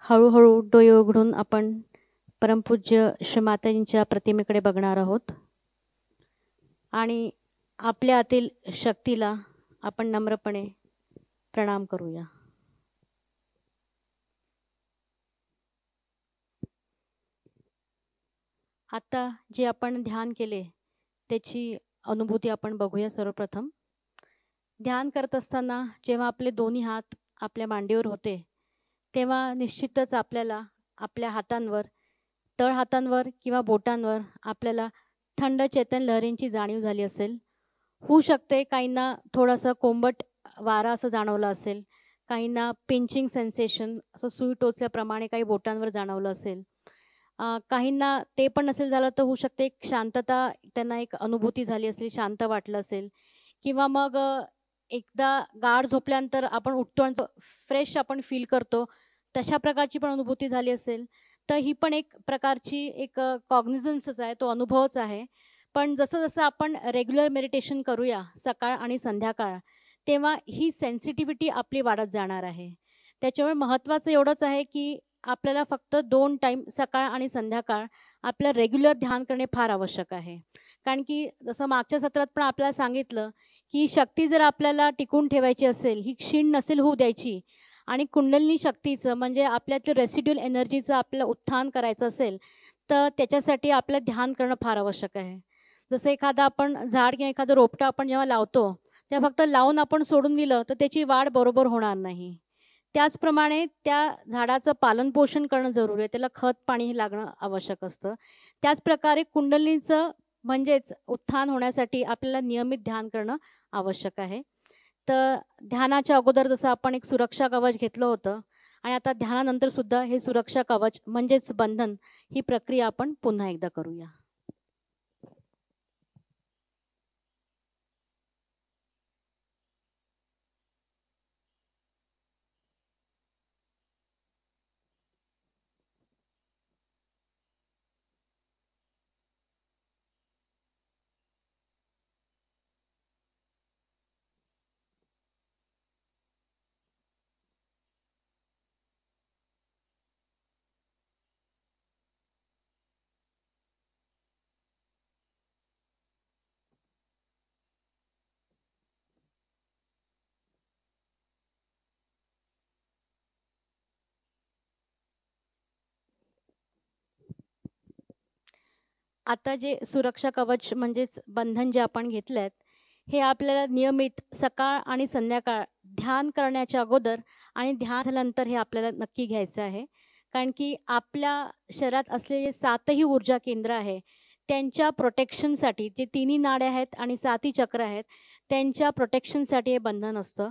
हळूहळू डोळे उघडून आपण परमपूज्य श्री माताजींच्या प्रतिमेकडे बघणार आहोत आणि आपल्या आतील शक्तीला आपण नम्रपणे प्रणाम करूया. आता जे आपण ध्यान केले त्याची अनुभूती आपण बघूया. सर्वप्रथम ध्यान करत असताना जेव्हा आपले दोन्ही हात आपल्या मांडीवर होते तेव्हा निश्चितच आपल्याला आपल्या हातांवर, तळ हातांवर किंवा बोटांवर आपल्याला थंड चेतन लहरींची जाणीव झाली असेल. होऊ शकते काहींना थोडंसं कोंबट वारा असं जाणवलं असेल, काहींना पिंचिंग सेन्सेशन असं सुई टोचल्याप्रमाणे काही बोटांवर जाणवलं असेल. काहींना ते पण नसेल झालं तर होऊ शकते एक शांतता, त्यांना एक अनुभूती झाली असेल, शांत वाटलं असेल. किंवा मग एकदा गाढ झोपल्यानंतर आपण उठतो आणि फ्रेश आपण फील करतो, तशा प्रकारची पण अनुभूती झाली असेल. तर ही पण एक प्रकारची एक कॉग्निझन्सच आहे, तो अनुभवच आहे. पण जसं जसं आपण रेग्युलर मेडिटेशन करूया सकाळ आणि संध्याकाळ, तेव्हा ही सेन्सिटिव्हिटी आपली वाढत जाणार आहे. त्याच्यामुळे महत्त्वाचं एवढंच आहे की आपल्याला फक्त 2 टाईम सकाळ आणि संध्याकाळ आपलं रेग्युलर ध्यान करणे फार आवश्यक आहे. कारण की जसं मागच्या सत्रात पण आपल्याला सांगितलं की शक्ती जर आपल्याला टिकून ठेवायची असेल, ही क्षीण नसेल होऊ द्यायची आणि कुंडलिनी शक्तीचं म्हणजे आपल्यातलं रेसिड्युअल एनर्जीचं आपल्याला उत्थान करायचं असेल तर त्याच्यासाठी आपलं ध्यान करणं फार आवश्यक आहे. जसं एखादा आपण झाड किंवा एखादं रोपटं आपण जेव्हा लावतो तेव्हा फक्त लावून आपण सोडून दिलं तर त्याची वाढ बरोबर होणार नाही. त्याचप्रमाणे त्या झाडाचं पालनपोषण करणं जरुरी आहे, त्याला खत पाणी लागणं आवश्यक असतं. त्याचप्रकारे कुंडलिनीचं म्हणजेच उत्थान होण्यासाठी आपल्याला नियमित ध्यान करणं आवश्यक आहे. तर ध्यानाच्या अगोदर जसं आपण एक सुरक्षा कवच घेतलं होतं आणि आता ध्यानानंतर सुद्धा हे सुरक्षा कवच म्हणजेच बंधन ही प्रक्रिया आपण पुन्हा एकदा करूया. आता जे सुरक्षा कवच म्हणजेच बंधन जे आपण घेतले आहेत, हे आपल्याला नियमित सकाळ आणि संध्याकाळ ध्यान करण्याच्या अगोदर आणि ध्यान झाल्यानंतर हे आपल्याला नक्की घ्यायचं आहे. कारण की आपल्या शरीरात असलेले 7ही ऊर्जा केंद्र आहे, त्यांच्या प्रोटेक्शनसाठी जे 3ही नाड्या आहेत आणि 7ही चक्र आहेत, त्यांच्या प्रोटेक्शनसाठी हे बंधन असतं.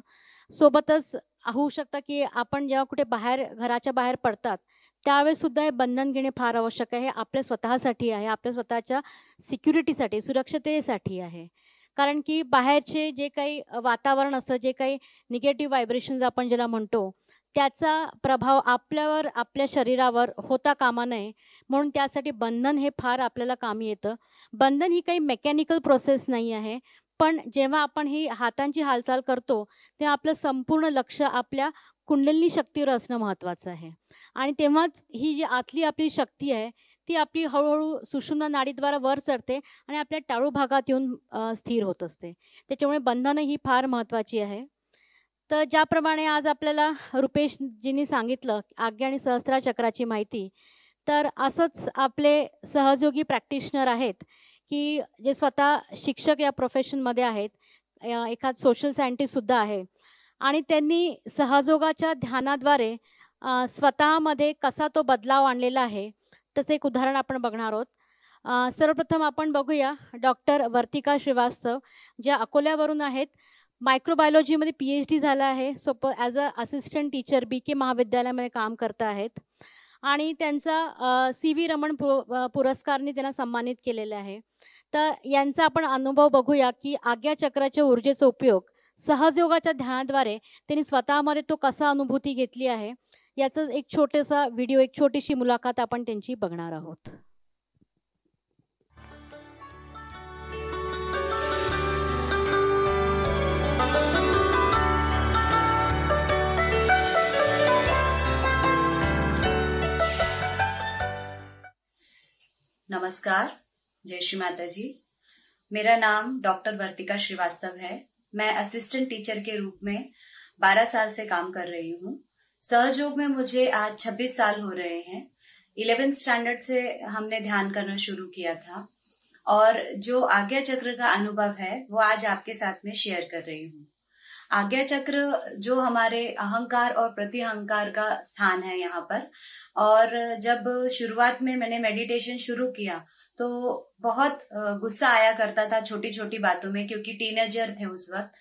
सोबतच होऊ शकतं की आपण जेव्हा कुठे बाहेर घराच्या बाहेर पडतात त्यावेळेसुद्धा हे बंधन घेणे फार आवश्यक आहे. हे आपल्या स्वतःसाठी आहे, आपल्या स्वतःच्या सिक्युरिटीसाठी, सुरक्षिततेसाठी आहे. कारण की बाहेरचे जे काही वातावरण असतं, जे काही निगेटिव्ह व्हायब्रेशन्स आपण ज्याला म्हणतो, त्याचा प्रभाव आपल्यावर, आपल्या शरीरावर होता कामा नये. म्हणून त्यासाठी बंधन हे फार आपल्याला कामी येतं. बंधन ही काही मेकॅनिकल प्रोसेस नाही आहे, पण जेव्हा आपण ही हातांची हालचाल करतो तेव्हा आपलं संपूर्ण लक्ष आपल्या कुंडलिनी शक्तीवर असणं महत्त्वाचं आहे. आणि तेव्हाच ही जी आतली आपली शक्ती आहे ती आपली हळूहळू सुषुम्ना नाडीद्वारा वर चढते आणि आपल्या टाळू भागात येऊन स्थिर होत असते. त्याच्यामुळे बंधनं ही फार महत्त्वाची आहे. तर ज्याप्रमाणे आज आपल्याला रुपेशजींनी सांगितलं आज्ञा आणि सहस्त्रा चक्राची माहिती, तर असंच आपले सहयोगी प्रॅक्टिशनर आहेत की जे स्वतः शिक्षक या प्रोफेशनमध्ये आहेत, एखाद सोशल सायंटिस्टसुद्धा आहे आणि त्यांनी सहयोगाच्या ध्यानाद्वारे स्वतःमध्ये कसा तो बदलाव आणलेला आहे, त्याचं एक उदाहरण आपण बघणार आहोत. सर्वप्रथम आपण बघूया डॉक्टर वर्तिका श्रीवास्तव, ज्या अकोल्यावरून आहेत. मायक्रोबायोलॉजीमध्ये PhD झालं आहे. As a assistant teacher BK महाविद्यालयामध्ये काम करत आहेत आणि त्यांचा CV रमण पुरस्कारने त्यांना सन्मानित केलेलं आहे. तर यांचा आपण अनुभव बघूया की आज्ञाचक्राच्या ऊर्जेचा उपयोग सहजयोगाच्या ध्यानाद्वारे त्यांनी स्वतःमध्ये तो कसा अनुभूती घेतली आहे, याचं एक छोटासा व्हिडिओ, एक छोटीशी मुलाखत आपण त्यांची बघणार आहोत. नमस्कार, जय श्री माता जी। मेरा नाम डॉक्टर वर्तिका श्रीवास्तव है। मैं असिस्टेंट टीचर के रूप में 12 साल से काम कर रही हूँ। सहयोग में मुझे आज 26 साल हो रहे हैं। 11th स्टैंडर्ड से हमने ध्यान करना शुरू किया था और जो आज्ञा चक्र का अनुभव है वो आज आपके साथ में शेयर कर रही हूँ। आज्ञा चक्र जो हमारे अहंकार और प्रति अहंकार का स्थान है यहाँ पर, और जब शुरुआत में मैंने मेडिटेशन शुरू किया तो बहुत गुस्सा आया करता था छोटी छोटी बातों में, क्योंकि टीनेजर थे उस वक्त।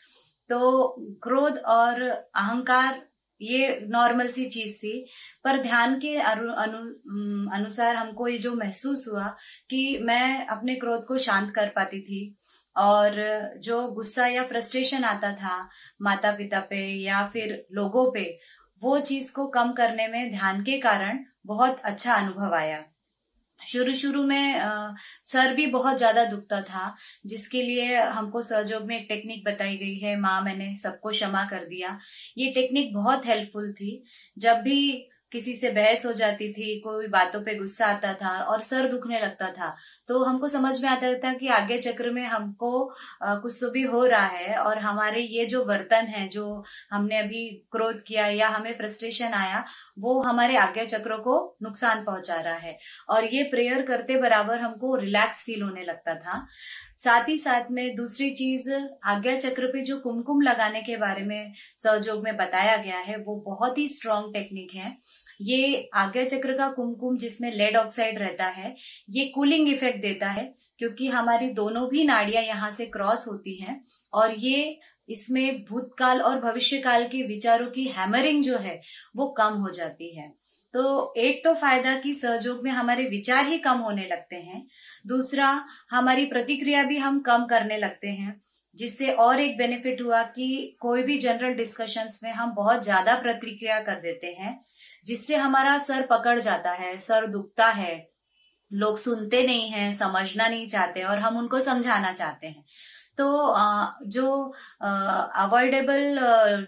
तो क्रोध और अहंकार ये नॉर्मल सी चीज थी, पर ध्यान के अनुसार हमको ये जो महसूस हुआ कि मैं अपने क्रोध को शांत कर पाती थी, और जो गुस्सा या फ्रस्ट्रेशन आता था माता पिता पे या फिर लोगों पे, वो चीज को कम करने में ध्यान के कारण बहुत अच्छा अनुभव आया। शुरू में सर भी बहुत ज्यादा दुखता था, जिसके लिए हमको सहयोग में एक टेक्निक बताई गई है, माँ मैंने सबको क्षमा कर दिया। ये टेक्निक बहुत हेल्पफुल थी। जब भी किसी से बहस हो जाती थी, कोई बातों पे गुस्सा आता था और सर दुखने लगता था, तो हमको समझ में आता था कि आज्ञा चक्र में हमको कुछ तो भी हो रहा है, और हमारे ये जो वर्तन है, जो हमने अभी क्रोध किया या हमें फ्रस्ट्रेशन आया, वो हमारे आज्ञा चक्र को नुकसान पहुंचा रहा है। और ये प्रेयर करते बराबर हमको रिलैक्स फील होने लगता था। साथ ही साथ में दूसरी चीज, आज्ञा चक्र पे जो कुमकुम लगाने के बारे में सहयोग में बताया गया है, वो बहुत ही स्ट्रॉन्ग टेक्निक है। ये आज्ञा चक्र का कुमकुम जिसमें लेड ऑक्साइड रहता है, ये कूलिंग इफेक्ट देता है, क्योंकि हमारी दोनों भी नाड़ियां यहाँ से क्रॉस होती हैं, और ये इसमें भूतकाल और भविष्यकाल के विचारों की हैमरिंग जो है वो कम हो जाती है। तो एक तो फायदा कि सहयोग में हमारे विचार ही कम होने लगते हैं, दूसरा हमारी प्रतिक्रिया भी हम कम करने लगते हैं, जिससे और एक बेनिफिट हुआ कि कोई भी जनरल डिस्कशंस में हम बहुत ज्यादा प्रतिक्रिया कर देते हैं, जिससे हमारा सर पकड़ जाता है, सर दुखता है, लोग सुनते नहीं हैं, समझना नहीं चाहते और हम उनको समझाना चाहते हैं। तो जो अवॉइडेबल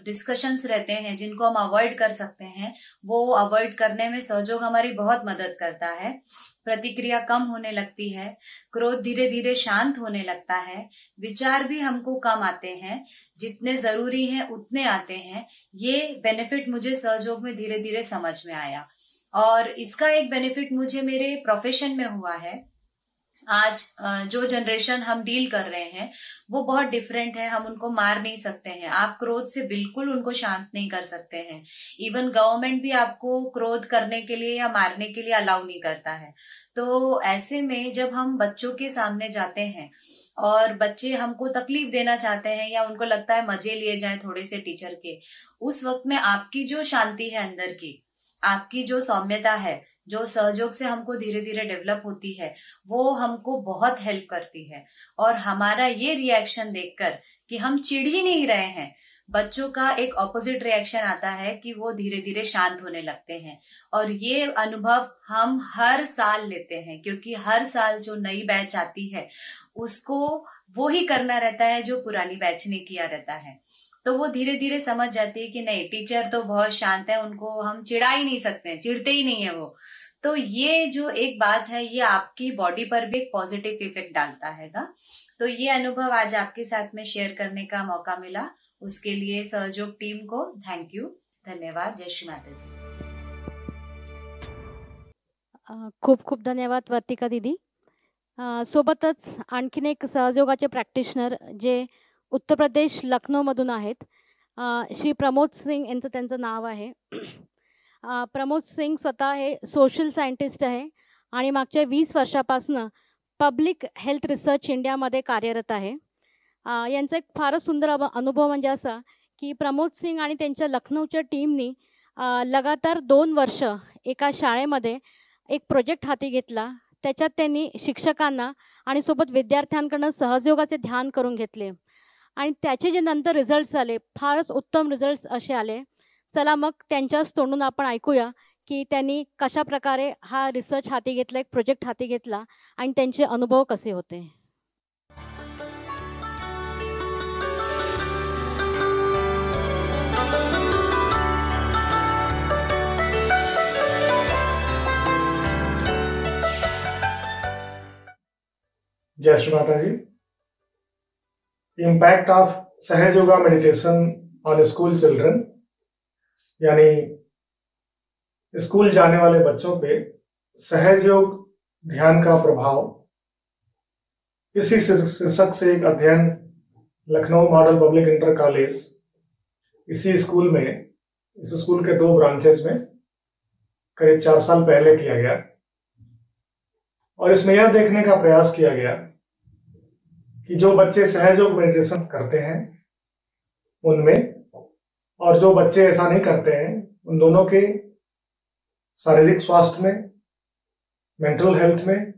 डिस्कशंस रहते हैं, जिनको हम अवॉइड कर सकते हैं, वो अवॉइड करने में सहयोग हमारी बहुत मदद करता है। प्रतिक्रिया कम होने लगती है, क्रोध धीरे धीरे शांत होने लगता है, विचार भी हमको कम आते हैं, जितने जरूरी हैं उतने आते हैं। ये बेनिफिट मुझे सहयोग में धीरे धीरे समझ में आया, और इसका एक बेनिफिट मुझे मेरे प्रोफेशन में हुआ है। आज जो जनरेशन हम डील कर रहे हैं वो बहुत डिफरेंट है। हम उनको मार नहीं सकते हैं, आप क्रोध से बिल्कुल उनको शांत नहीं कर सकते हैं। इवन गवर्नमेंट भी आपको क्रोध करने के लिए या मारने के लिए अलाउ नहीं करता है। तो ऐसे में जब हम बच्चों के सामने जाते हैं और बच्चे हमको तकलीफ देना चाहते हैं या उनको लगता है मजे लिए जाए थोड़े से टीचर के, उस वक्त में आपकी जो शांति है अंदर की, आपकी जो सौम्यता है, जो सहयोग से हमको धीरे धीरे डेवलप होती है, वो हमको बहुत हेल्प करती है। और हमारा ये रिएक्शन देखकर कि हम चिढ़ ही नहीं रहे हैं, बच्चों का एक ऑपोजिट रिएक्शन आता है कि वो धीरे धीरे शांत होने लगते हैं। और ये अनुभव हम हर साल लेते हैं, क्योंकि हर साल जो नई बैच आती है उसको वो ही करना रहता है जो पुरानी बैच ने किया रहता है। तो वो धीरे धीरे समझ जाती है कि नहीं, टीचर तो बहुत शांत है, उनको हम चिढ़ा ही नहीं सकते, चिढ़ते ही नहीं है वो। तो ये जो एक बात है, ये आपकी बॉडी पर भी एक पॉजिटिव इफेक्ट डालता हैगा। तो ये अनुभव आज आपके साथ में शेयर करने का मौका मिला, उसके लिए सहयोग टीम को थैंक यू, धन्यवाद। जय श्री माता जी। खूप खूप धन्यवाद वर्तिका दीदी। सोबतच आणखीन एक सहयोगाचे प्रॅक्टिशनर जे उत्तर प्रदेश लखनौमधून आहेत, श्री प्रमोद सिंग यांचं त्यांचं नाव आहे। प्रमोद सिंग स्वतः हे सोशल सायंटिस्ट आहे आणि मागच्या 20 वर्षापासून पब्लिक हेल्थ रिसर्च इंडियामध्ये कार्यरत आहे। यांचा एक फारच सुंदर अनुभव म्हणजे असा की प्रमोद सिंग आणि त्यांच्या लखनौच्या टीमनी लगातार 2 वर्ष एका शाळेमध्ये एक प्रोजेक्ट हाती घेतला। त्याच्यात त्यांनी शिक्षकांना आणि सोबत विद्यार्थ्यांकडून सहयोगाचे ध्यान करून घेतले आणि त्याचे जे नंतर रिझल्ट्स आले, फारच उत्तम रिझल्ट्स असे आले। चला मग त्यांच्याच तोंडून आपण ऐकूया की त्यांनी कशा प्रकारे हा रिसर्च हाती घेतला, एक प्रोजेक्ट हाती घेतला आणि त्यांचे अनुभव कसे होते। जय श्री माता जी। इम्पैक्ट ऑफ सहज yoga meditation on school children, यानी स्कूल जाने वाले बच्चों पे सहज योग ध्यान का प्रभाव, इसी शीर्षक से एक अध्ययन Lucknow model public inter college, इसी स्कूल में, इस स्कूल के 2 ब्रांचेस में करीब 4 साल पहले किया गया। और इसमें यह देखने का प्रयास किया गया कि जो बच्चे सहज योग मेडिटेशन करते हैं उनमें, और जो बच्चे ऐसा नहीं करते हैं, उन दोनों के शारीरिक स्वास्थ्य में, मेंटल हेल्थ में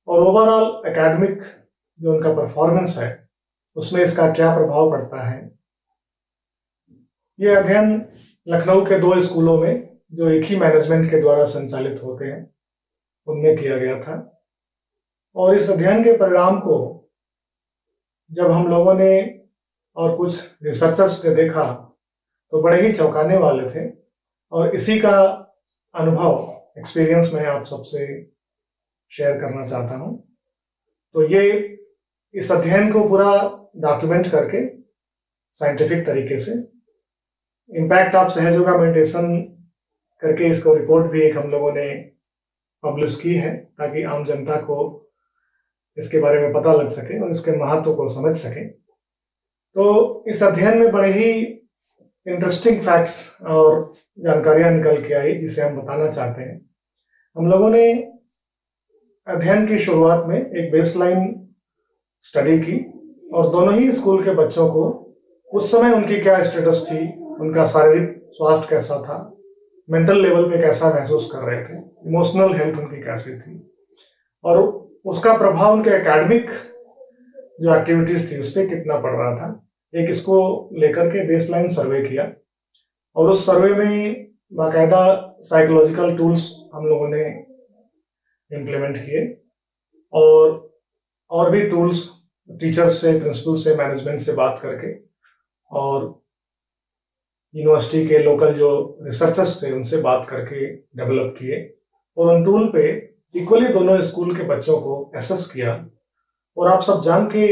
और ओवरऑल एकेडमिक जो उनका परफॉर्मेंस है उसमें इसका क्या प्रभाव पड़ता है। ये अध्ययन लखनऊ के 2 स्कूलों में जो एक ही मैनेजमेंट के द्वारा संचालित होते हैं उनमें किया गया था। और इस अध्ययन के परिणाम को जब हम लोगों ने और कुछ रिसर्चर्स ने देखा तो बड़े ही चौंकाने वाले थे। और इसी का अनुभव, एक्सपीरियंस मैं आप सबसे शेयर करना चाहता हूं। तो ये इस अध्ययन को पूरा डॉक्यूमेंट करके साइंटिफिक तरीके से इम्पैक्ट ऑफ सहज योगा मेडिटेशन करके इसको रिपोर्ट भी एक हम लोगों ने पब्लिश की है, ताकि आम जनता को इसके बारे में पता लग सके और इसके महत्व को समझ सके। तो इस अध्ययन में बड़े ही इंटरेस्टिंग फैक्ट्स और जानकारियां निकल के आई जिसे हम बताना चाहते हैं। हम लोगों ने अध्ययन की शुरुआत में एक बेसलाइन स्टडी की और दोनों ही स्कूल के बच्चों को उस समय उनकी क्या स्टेटस थी, उनका शारीरिक स्वास्थ्य कैसा था, मेंटल लेवल पे कैसा महसूस कर रहे थे, इमोशनल हेल्थ उनकी कैसी थी, और उसका प्रभाव उनके एकेडमिक जो एक्टिविटीज थी उस पर कितना पड़ रहा था। एक इसको लेकर के बेसलाइन सर्वे किया और उस सर्वे में बाकायदा साइकोलॉजिकल टूल्स हम लोगों ने इम्प्लीमेंट किए और भी टूल्स टीचर्स से, प्रिंसिपल से, मैनेजमेंट से बात करके और यूनिवर्सिटी के लोकल जो रिसर्चर्स थे उनसे बात करके डेवलप किए और उन टूल पे इक्वली दोनों स्कूल के बच्चों को एसेस किया। और आप सब जान के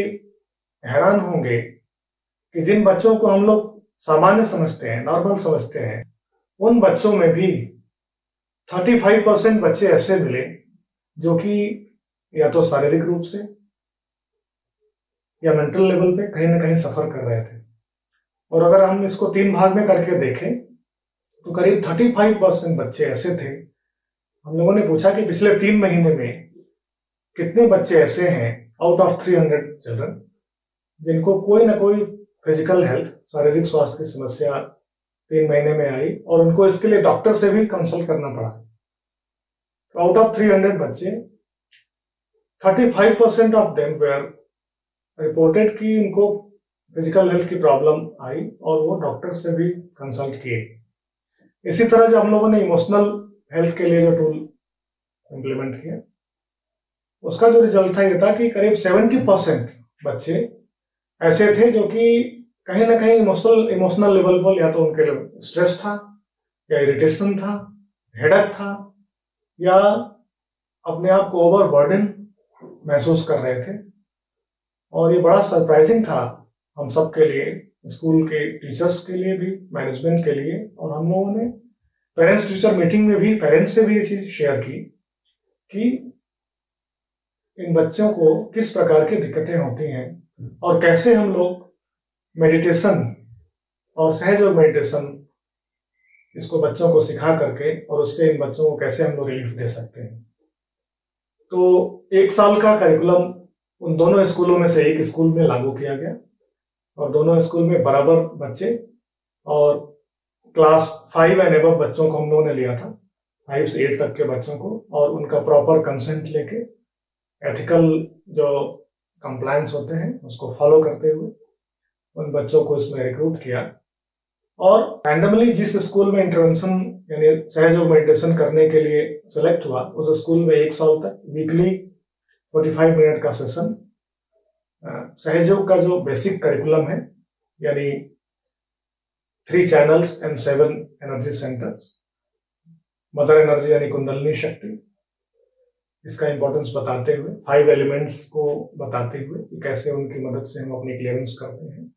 हैरान होंगे कि जिन बच्चों को हम लोग सामान्य समझते हैं, नॉर्मल समझते हैं, उन बच्चों में भी 35% बच्चे ऐसे मिले जो कि या तो शारीरिक रूप से या मेंटल लेवल पे कहीं ना कहीं सफर कर रहे थे। और अगर हम इसको 3 भाग में करके देखें तो करीब 35% बच्चे ऐसे थे। हम लोगों ने पूछा कि पिछले 3 महीने में कितने बच्चे ऐसे हैं आउट ऑफ 300 चिल्ड्रन जिनको कोई ना कोई फिजिकल हेल्थ, शारीरिक स्वास्थ्य की समस्या 3 महीने में आई और उनको इसके लिए डॉक्टर से भी कंसल्ट करना पड़ा। तो आउट ऑफ 300 बच्चे 35% ऑफ देम वेयर रिपोर्टेड कि उनको फिजिकल हेल्थ की प्रॉब्लम आई और वो डॉक्टर से भी कंसल्ट किए। इसी तरह जो हम लोगों ने इमोशनल हेल्थ के लिए जो टूल इम्प्लीमेंट किया उसका जो रिजल्ट था ये था कि करीब 70% बच्चे ऐसे थे जो कि कहीं ना कहीं इमोशनल लेवल पर या तो उनके स्ट्रेस था या इरिटेशन था, हेडेक था, या अपने आप को ओवरबर्डन महसूस कर रहे थे। और ये बड़ा सरप्राइजिंग था हम सब के लिए, स्कूल के टीचर्स के लिए भी, मैनेजमेंट के लिए। और हम लोगों ने पेरेंट्स टीचर मीटिंग में भी पेरेंट्स से भी ये चीज शेयर की कि इन बच्चों को किस प्रकार की दिक्कतें होती हैं और कैसे हम लोग मेडिटेशन और सहज योग मेडिटेशन इसको बच्चों को सिखा करके और उससे इन बच्चों को कैसे हम लोग रिलीफ दे सकते हैं। तो 1 साल का करिकुलम उन दोनों स्कूलों में से एक स्कूल में लागू किया गया और दोनों स्कूल में बराबर बच्चे और क्लास 5 एंड अबव बच्चों को हम लोगों ने लिया था, 5 से 8 तक के बच्चों को, और उनका प्रॉपर कंसेंट लेके एथिकल जो कंप्लायंस होते हैं उसको फॉलो करते हुए उन बच्चों को इसमें रिक्रूट किया। और रैंडमली जिस स्कूल में इंटरवेंशन यानी सहज योग मेडिटेशन करने के लिए सेलेक्ट हुआ उस स्कूल में 1 साल तक वीकली 45 मिनट का सेशन सहज योग का जो बेसिक करिकुलम है, यानी 3 channels end 7 energy centres, mother energy यानी कुंडलिनी शक्ति, इसका इम्पोर्टेंस बताते हुए, 5 एलिमेंट्स को बताते हुए कि कैसे उनकी मदद से हम अपनी क्लियरेंस करते हैं।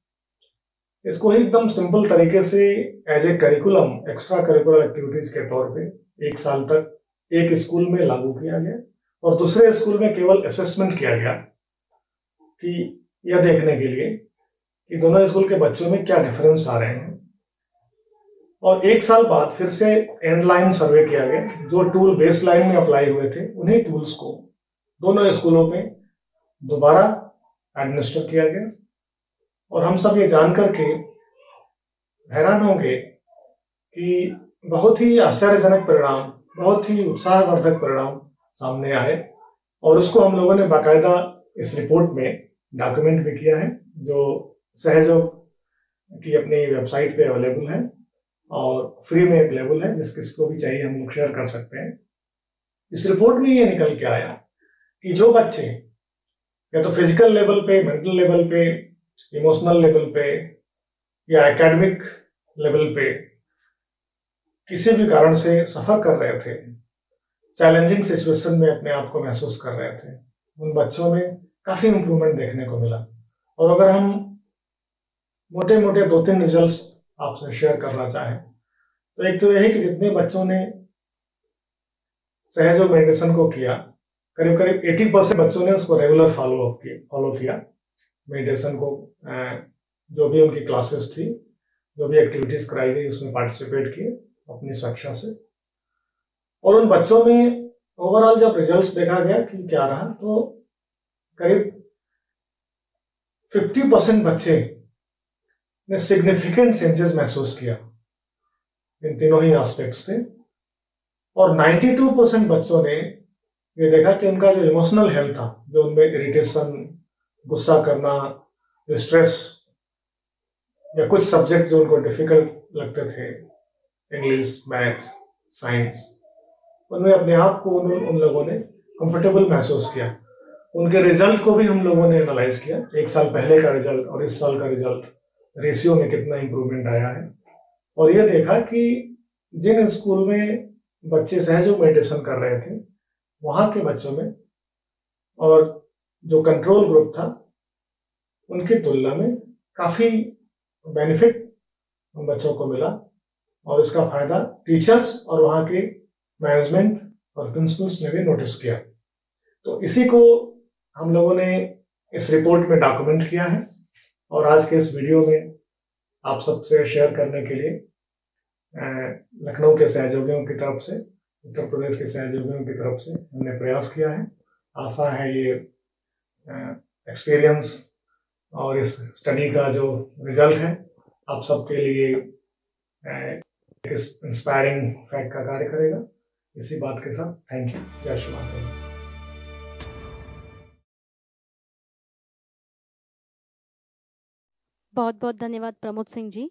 इसको एकदम सिंपल तरीके से as a curriculum, extra curricular activities के तौर पे 1 साल तक एक स्कूल में लागू किया गया और दूसरे स्कूल में केवल असेसमेंट किया गया कि यह देखने के लिए कि दोनों स्कूल के बच्चों में क्या डिफरेंस आ रहे हैं। और 1 साल बाद फिर से एंड लाइन सर्वे किया गया, जो टूल बेस लाइन में अप्लाई हुए थे उन्हीं टूल्स को दोनों स्कूलों में दोबारा एडमिनिस्टर किया गया। और हम सब ये जान करके हैरान होंगे कि बहुत ही आश्चर्यजनक परिणाम, बहुत ही उत्साहवर्धक परिणाम सामने आए और उसको हम लोगों ने बाकायदा इस रिपोर्ट में डॉक्यूमेंट भी किया है, जो सहयोग की अपनी वेबसाइट पे अवेलेबल है और फ्री में अवेलेबल है, जिस किसी को भी चाहिए हम लोग शेयर कर सकते हैं। इस रिपोर्ट में ये निकल के आया कि जो बच्चे या तो फिजिकल लेवल पे, मेंटल लेवल पे, इमोशनल लेवल पे या एकेडमिक लेवल पे किसी भी कारण से सफर कर रहे थे, चैलेंजिंग सिचुएशन में अपने आप को महसूस कर रहे थे, उन बच्चों में काफी इंप्रूवमेंट देखने को मिला। और अगर हम मोटे मोटे 2-3 रिजल्ट्स आपसे शेयर करना चाहें तो एक तो यह है कि जितने बच्चों ने सहयोग मेडिटेशन को किया, करीब करीब 80% बच्चों ने उसको रेगुलर फॉलो किया मेडिटेशन को। जो भी उनकी क्लासेस थी, जो भी एक्टिविटीज कराई गई उसमें पार्टिसिपेट किए अपनी स्वेच्छा से। और उन बच्चों में ओवरऑल जब रिजल्ट्स देखा गया कि क्या रहा, तो करीब 50% बच्चे ने सिग्निफिकेंट चेंजेस महसूस किया इन तीनों ही एस्पेक्ट्स पे। और 92% बच्चों ने ये देखा कि उनका जो इमोशनल हेल्थ था, जो उनमें इरिटेशन, गुस्सा करना, स्ट्रेस या कुछ सब्जेक्ट जो उनको डिफिकल्ट लगते थे, इंग्लिश, मैथ्स, साइंस, उनमें अपने आप को उन लोगों ने कंफर्टेबल महसूस किया। उनके रिजल्ट को भी हम लोगों ने एनालाइज किया, 1 साल पहले का रिजल्ट और इस साल का रिजल्ट, रेशियो में कितना इंप्रूवमेंट आया है। और ये देखा कि जिन स्कूल में बच्चे सहयोग मेडिटेशन कर रहे थे, वहाँ के बच्चों में और जो कंट्रोल ग्रुप था उनकी तुलना में काफ़ी बेनिफिट उन बच्चों को मिला। और इसका फायदा टीचर्स और वहाँ के मैनेजमेंट और प्रिंसिपल्स ने भी नोटिस किया। तो इसी को हम लोगों ने इस रिपोर्ट में डॉक्यूमेंट किया है और आज के इस वीडियो में आप सबसे शेयर करने के लिए लखनऊ के सहयोगियों की तरफ से, उत्तर प्रदेश के सहयोगियों की तरफ से हमने प्रयास किया है। आशा है ये एक्सपीरियंस और इस स्टडी का जो रिजल्ट है आप सबके लिए इस इंस्पायरिंग फैक्ट का कार्य करेगा। इसी बात के साथ थैंक यू। जय श्री माता दी। बहुत बहुत धन्यवाद प्रमोद सिंगजी।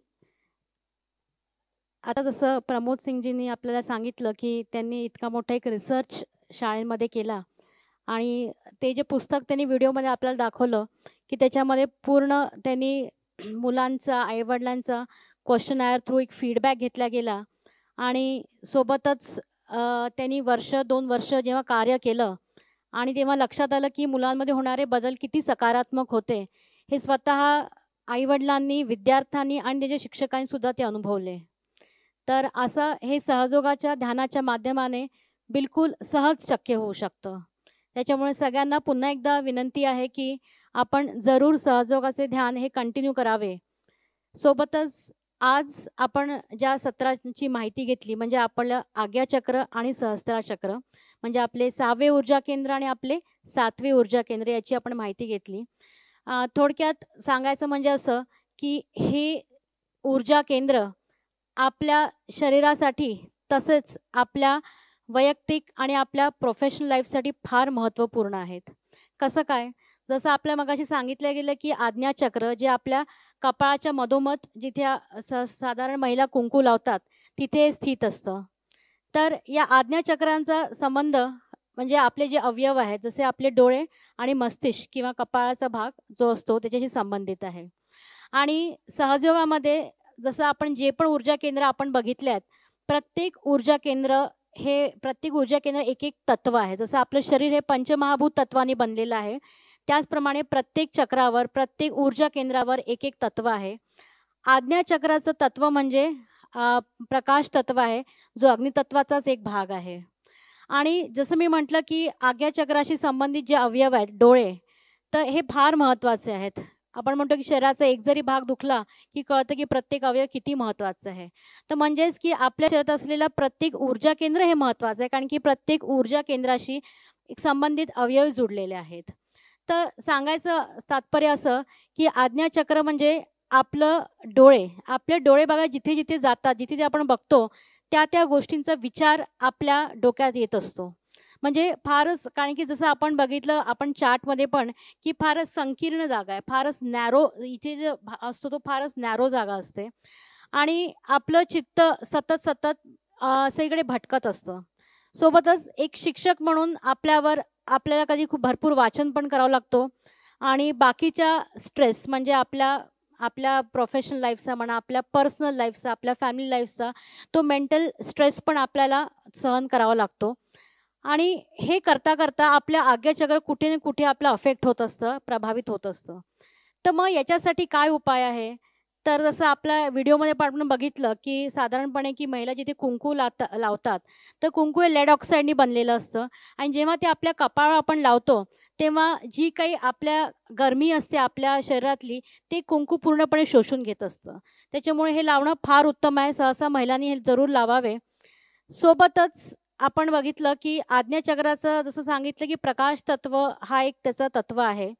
आता जसं प्रमोद सिंगजींनी आपल्याला सांगितलं की त्यांनी इतका मोठा एक रिसर्च शाळेमध्ये केला आणि ते जे पुस्तक त्यांनी व्हिडिओमध्ये आपल्याला दाखवलं की त्याच्यामध्ये पूर्ण त्यांनी मुलांचा, आईवडिलांचा क्वेश्चनायर थ्रू एक फीडबॅक घेतला गेला आणि सोबतच त्यांनी 1-2 वर्ष जेव्हा कार्य केलं आणि तेव्हा लक्षात आलं की मुलांमध्ये होणारे बदल किती सकारात्मक होते हे स्वतः आईवडिलांनी, विद्यार्थ्यांनी आणि त्याच्या शिक्षकांनी सुद्धा ते अनुभवले। तर असं हे सहयोगाच्या ध्यानाच्या माध्यमाने बिलकुल सहज शक्य होऊ शकतं। त्याच्यामुळे सगळ्यांना पुन्हा एकदा विनंती आहे की आपण जरूर सहयोगाचे ध्यान हे कंटिन्यू करावे। सोबतच आज आपण ज्या सत्रांची माहिती घेतली म्हणजे आपलं आज्ञाचक्र आणि सहस्त्राचक्र म्हणजे आपले 6वे ऊर्जा केंद्र आणि आपले 7वे ऊर्जा केंद्र याची आपण माहिती घेतली। थोडक्यात सांगायचं म्हणजे असं की हे ऊर्जा केंद्र आपल्या शरीरासाठी तसेच आपल्या वैयक्तिक आणि आपल्या प्रोफेशनल लाईफसाठी फार महत्त्वपूर्ण आहेत। कसं काय, जसं आपल्या मगाशी सांगितलं गेलं की आज्ञाचक्र जे आपल्या कपाळाच्या मधोमध जिथे साधारण महिला कुंकू लावतात तिथे स्थित असतं। तर या आज्ञाचक्रांचा संबंध म्हणजे आपले जे अवयव आहेत जसे आपले डोळे आणि मस्तिष्क किंवा कपाळाचा भाग जो असतो त्याच्याशी संबंधित आहे। आणि सहयोगामध्ये जसं आपण जे पण ऊर्जा केंद्र आपण बघितले आहेत, प्रत्येक ऊर्जा केंद्र हे प्रत्येक ऊर्जा केंद्र एक एक तत्व आहे. जसं आपलं शरीर हे पंचमहाभूत तत्वाने बनलेलं आहे, त्याचप्रमाणे प्रत्येक चक्रावर, प्रत्येक ऊर्जा केंद्रावर एक एक तत्व आहे. आज्ञाचक्राचं तत्व म्हणजे प्रकाश तत्व आहे, जो अग्नितत्वाचाच एक भाग आहे. आणि जसं मी म्हटलं की आज्ञाचक्राशी संबंधित जे अवयव आहेत, डोळे, तर हे फार महत्त्वाचे आहेत. आपण म्हणतो की शरीराचा एक जरी भाग दुखला की कळतं की प्रत्येक अवयव किती महत्त्वाचं आहे. तर म्हणजेच की आपल्या शरीरात असलेलं प्रत्येक ऊर्जा केंद्र हे महत्त्वाचं आहे, कारण की प्रत्येक ऊर्जा केंद्राशी एक संबंधित अवयव जुडलेले आहेत. तर सांगायचं तात्पर्य असं की आज्ञाचक्र म्हणजे आपलं डोळे, आपले डोळे बघा जिथे जिथे जातात, जिथे जिथे आपण बघतो त्या त्या गोष्टींचा विचार आपल्या डोक्यात येत असतो. म्हणजे फारच, कारण की जसं आपण बघितलं आपण चार्टमध्ये पण की फारच संकीर्ण जागा आहे, फारच नॅरो, इथे जे असतो तो फारच नॅरो जागा असते आणि आपलं चित्त सतत सतत सगळीकडे भटकत असतं. सोबतच एक शिक्षक म्हणून आपल्याला कधी खूप भरपूर वाचन पण करावं लागतो आणि बाकीच्या स्ट्रेस म्हणजे आपल्या प्रोफेशनल लाईफचा म्हणा, आपल्या पर्सनल लाईफचा, आपल्या फॅमिली लाईफचा तो मेंटल स्ट्रेस पण आपल्याला सहन करावा लागतो. आणि हे करता करता आपल्या आज्ञाचक्र कुठे ना कुठे आपलं अफेक्ट होत असतं, प्रभावित होत असतं. तर मग याच्यासाठी काय उपाय आहे? तर जसं आपल्या व्हिडिओमध्ये पण आपण बघितलं की साधारणपणे की महिला जिथे कुंकू लावतात, तर कुंकू हे लेड ऑक्साईडनी बनलेलं असतं आणि जेव्हा ते आपल्या कपाळावर आपण लावतो तेव्हा जी काही आपल्या गरमी असते आपल्या शरीरातली, ते कुंकू पूर्णपणे शोषून घेत असतं. त्याच्यामुळे हे लावणं फार उत्तम आहे. सहसा महिलांनी हे जरूर लावावे. सोबतच आपण बघितलं की आज्ञाचक्राचं जसं सांगितलं की प्रकाश तत्व हा एक त्याचं तत्व आहे.